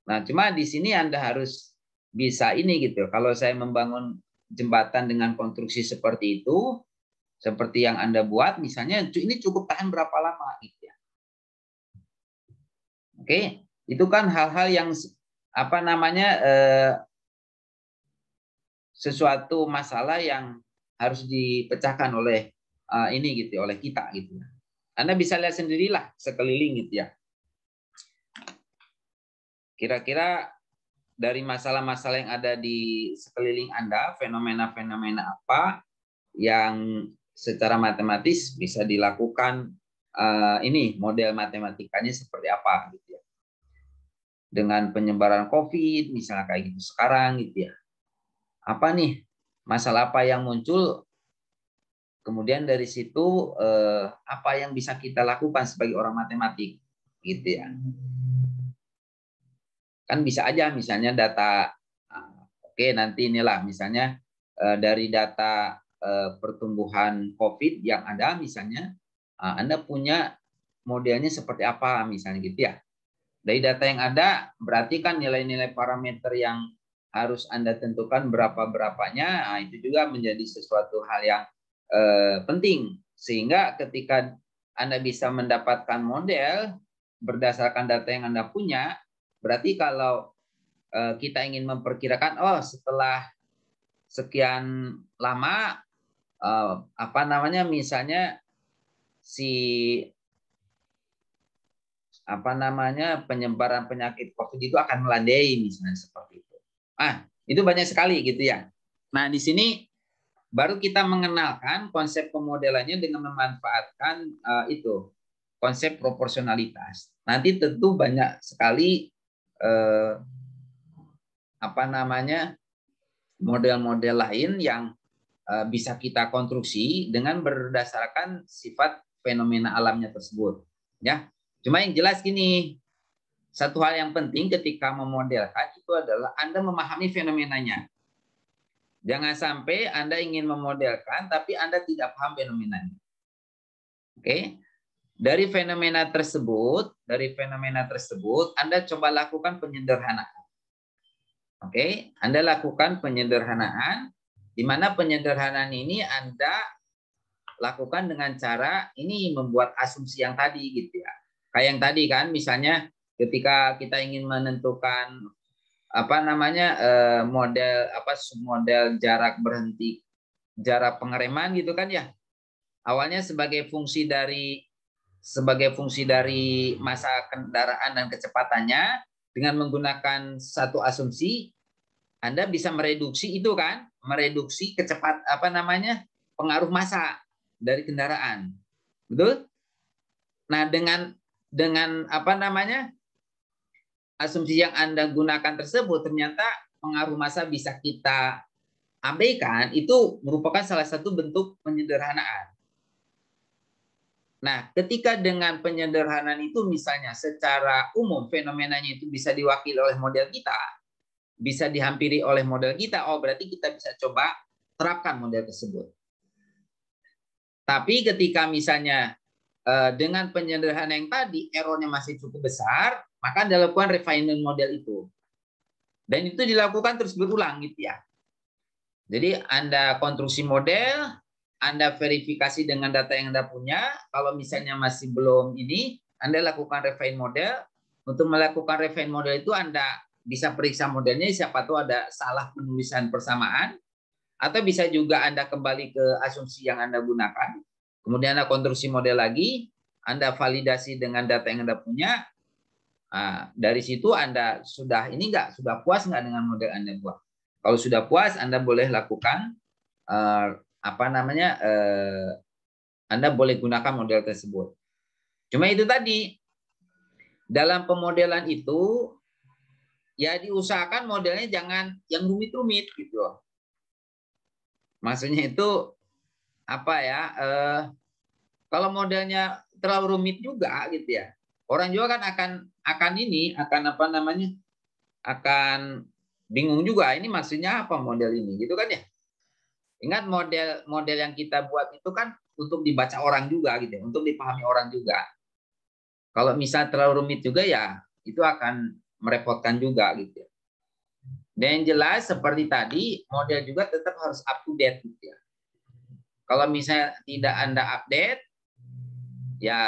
Nah, cuma di sini Anda harus bisa ini gitu. Kalau saya membangun jembatan dengan konstruksi seperti itu, seperti yang Anda buat misalnya ini cukup tahan berapa lama gitu ya. Oke, itu kan hal-hal yang apa namanya sesuatu masalah yang harus dipecahkan oleh ini gitu oleh kita gitu. Anda bisa lihat sendirilah sekeliling gitu ya. Kira-kira dari masalah-masalah yang ada di sekeliling Anda, fenomena-fenomena apa yang secara matematis bisa dilakukan ini model matematikanya seperti apa gitu ya. Dengan penyebaran COVID misalnya kayak gitu sekarang gitu ya. Apa nih masalah apa yang muncul, kemudian dari situ apa yang bisa kita lakukan sebagai orang matematik gitu ya. Kan bisa aja misalnya data Oke, nanti inilah misalnya dari data pertumbuhan COVID yang ada misalnya, Anda punya modelnya seperti apa misalnya gitu ya. Dari data yang ada berarti kan nilai-nilai parameter yang harus Anda tentukan berapa-berapanya, itu juga menjadi sesuatu hal yang penting. Sehingga ketika Anda bisa mendapatkan model berdasarkan data yang Anda punya, berarti kalau kita ingin memperkirakan, oh setelah sekian lama, apa namanya, misalnya si apa namanya penyebaran penyakit COVID itu akan melandai misalnya seperti itu. Itu banyak sekali gitu ya. Nah, di sini baru kita mengenalkan konsep pemodelannya dengan memanfaatkan itu konsep proporsionalitas. Nanti tentu banyak sekali apa namanya model-model lain yang bisa kita konstruksi dengan berdasarkan sifat fenomena alamnya tersebut. Ya, cuma yang jelas gini, satu hal yang penting ketika memodelkan itu adalah Anda memahami fenomenanya. Jangan sampai Anda ingin memodelkan tapi Anda tidak paham fenomenanya. Oke? Dari fenomena tersebut Anda coba lakukan penyederhanaan. Oke? Anda lakukan penyederhanaan, di mana penyederhanaan ini Anda lakukan dengan cara ini membuat asumsi yang tadi gitu ya. Kayak yang tadi kan, misalnya ketika kita ingin menentukan apa namanya model submodel jarak berhenti, jarak pengereman gitu kan ya. Awalnya sebagai fungsi dari massa kendaraan dan kecepatannya, dengan menggunakan satu asumsi Anda bisa mereduksi itu kan, mereduksi pengaruh massa dari kendaraan. Betul? Nah, dengan apa namanya asumsi yang Anda gunakan tersebut, ternyata pengaruh massa bisa kita abaikan, itu merupakan salah satu bentuk penyederhanaan. Nah, ketika dengan penyederhanaan itu misalnya secara umum fenomenanya itu bisa diwakili oleh model kita, bisa dihampiri oleh model kita, oh berarti kita bisa coba terapkan model tersebut. Tapi ketika misalnya dengan penyederhanaan yang tadi errornya masih cukup besar, maka dilakukan refinement model itu. Dan itu dilakukan terus berulang gitu ya. Jadi Anda konstruksi model, Anda verifikasi dengan data yang Anda punya. Kalau misalnya masih belum ini, Anda lakukan refine model. Untuk melakukan refine model itu Anda bisa periksa modelnya, siapa tahu ada salah penulisan persamaan. Atau bisa juga Anda kembali ke asumsi yang Anda gunakan. Kemudian Anda konstruksi model lagi, Anda validasi dengan data yang Anda punya. Nah, dari situ Anda sudah puas nggak dengan model Anda buat? Kalau sudah puas, Anda boleh lakukan Anda boleh gunakan model tersebut. Cuma itu tadi, dalam pemodelan itu ya diusahakan modelnya jangan yang rumit-rumit gitu. Maksudnya itu apa ya? Kalau modelnya terlalu rumit juga gitu ya, orang juga kan akan bingung juga. Ini maksudnya apa model ini, gitu kan ya? Ingat model yang kita buat itu kan untuk dibaca orang juga gitu, untuk dipahami orang juga. Kalau misal terlalu rumit juga ya itu akan merepotkan juga gitu. Dan yang jelas seperti tadi, model juga tetap harus up to date gitu ya. Kalau misalnya tidak Anda update, ya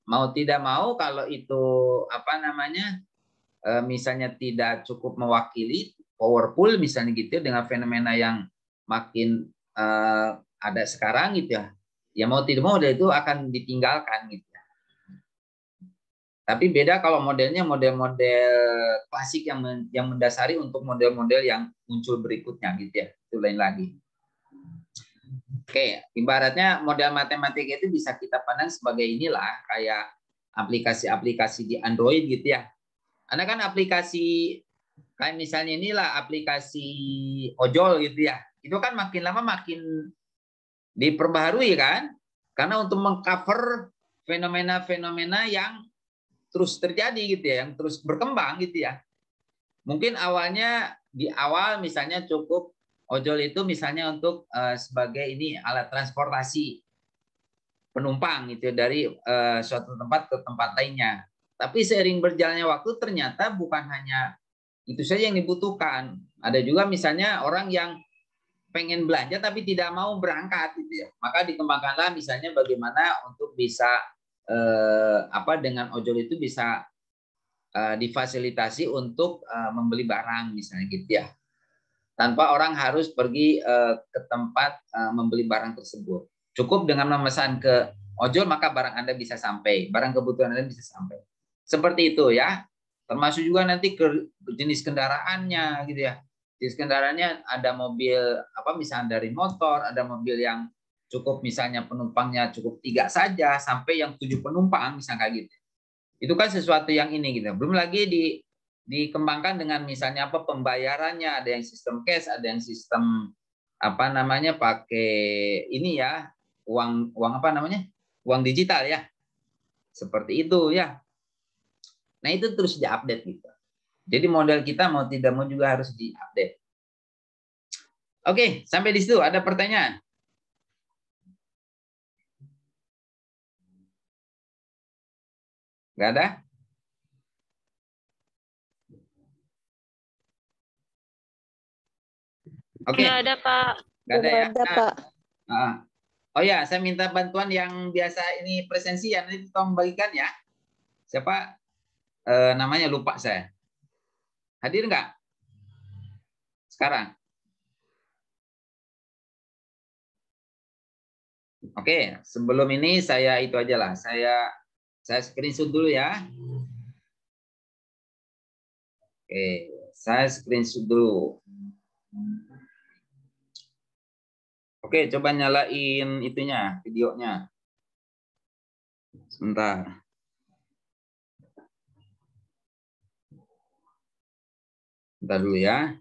mau tidak mau kalau itu misalnya tidak cukup mewakili powerful misalnya gitu dengan fenomena yang makin ada sekarang gitu ya. Ya mau tidak mau model itu akan ditinggalkan gitu. Tapi beda kalau modelnya model-model klasik yang mendasari untuk model-model yang muncul berikutnya gitu ya. Itu lain lagi. Oke, ibaratnya model matematika itu bisa kita pandang sebagai inilah kayak aplikasi-aplikasi di Android gitu ya. Karena kan aplikasi kayak misalnya inilah aplikasi ojol gitu ya. Itu kan makin lama makin diperbaharui kan? Karena untuk mengcover fenomena-fenomena yang terus terjadi gitu ya, yang terus berkembang gitu ya. Mungkin awalnya di awal misalnya cukup ojol itu misalnya untuk sebagai ini alat transportasi penumpang gitu dari suatu tempat ke tempat lainnya. Tapi seiring berjalannya waktu ternyata bukan hanya itu saja yang dibutuhkan. Ada juga misalnya orang yang pengen belanja tapi tidak mau berangkat gitu ya. Maka dikembangkanlah misalnya bagaimana untuk bisa dengan ojol itu bisa difasilitasi untuk membeli barang misalnya gitu ya. Tanpa orang harus pergi ke tempat membeli barang tersebut. Cukup dengan memesan ke ojol maka barang Anda bisa sampai, barang kebutuhan Anda bisa sampai. Seperti itu ya. Termasuk juga nanti ke jenis kendaraannya gitu ya. Jenis kendaraannya ada mobil misalnya dari motor, ada mobil yang cukup misalnya penumpangnya cukup 3 saja sampai yang 7 penumpang misalnya kayak gitu. Itu kan sesuatu yang ini gitu. Belum lagi dikembangkan dengan misalnya pembayarannya, ada yang sistem cash, ada yang sistem pakai ini ya, uang uang digital ya. Seperti itu ya. Nah, itu terus diupdate gitu. Jadi model kita mau tidak mau juga harus diupdate. Oke, sampai di situ ada pertanyaan? Nggak ada? Oke. Nggak ada, Pak. Nggak ada ya? Ada, Pak. Oh ya, saya minta bantuan yang biasa ini presensi ya, nanti tolong bagikan ya. Siapa namanya lupa saya. Hadir nggak? Sekarang. Oke, sebelum ini saya itu aja lah. Saya screenshot dulu ya. Oke, saya screenshot dulu. Oke, coba nyalain itunya, videonya. Sebentar. Bentar dulu ya.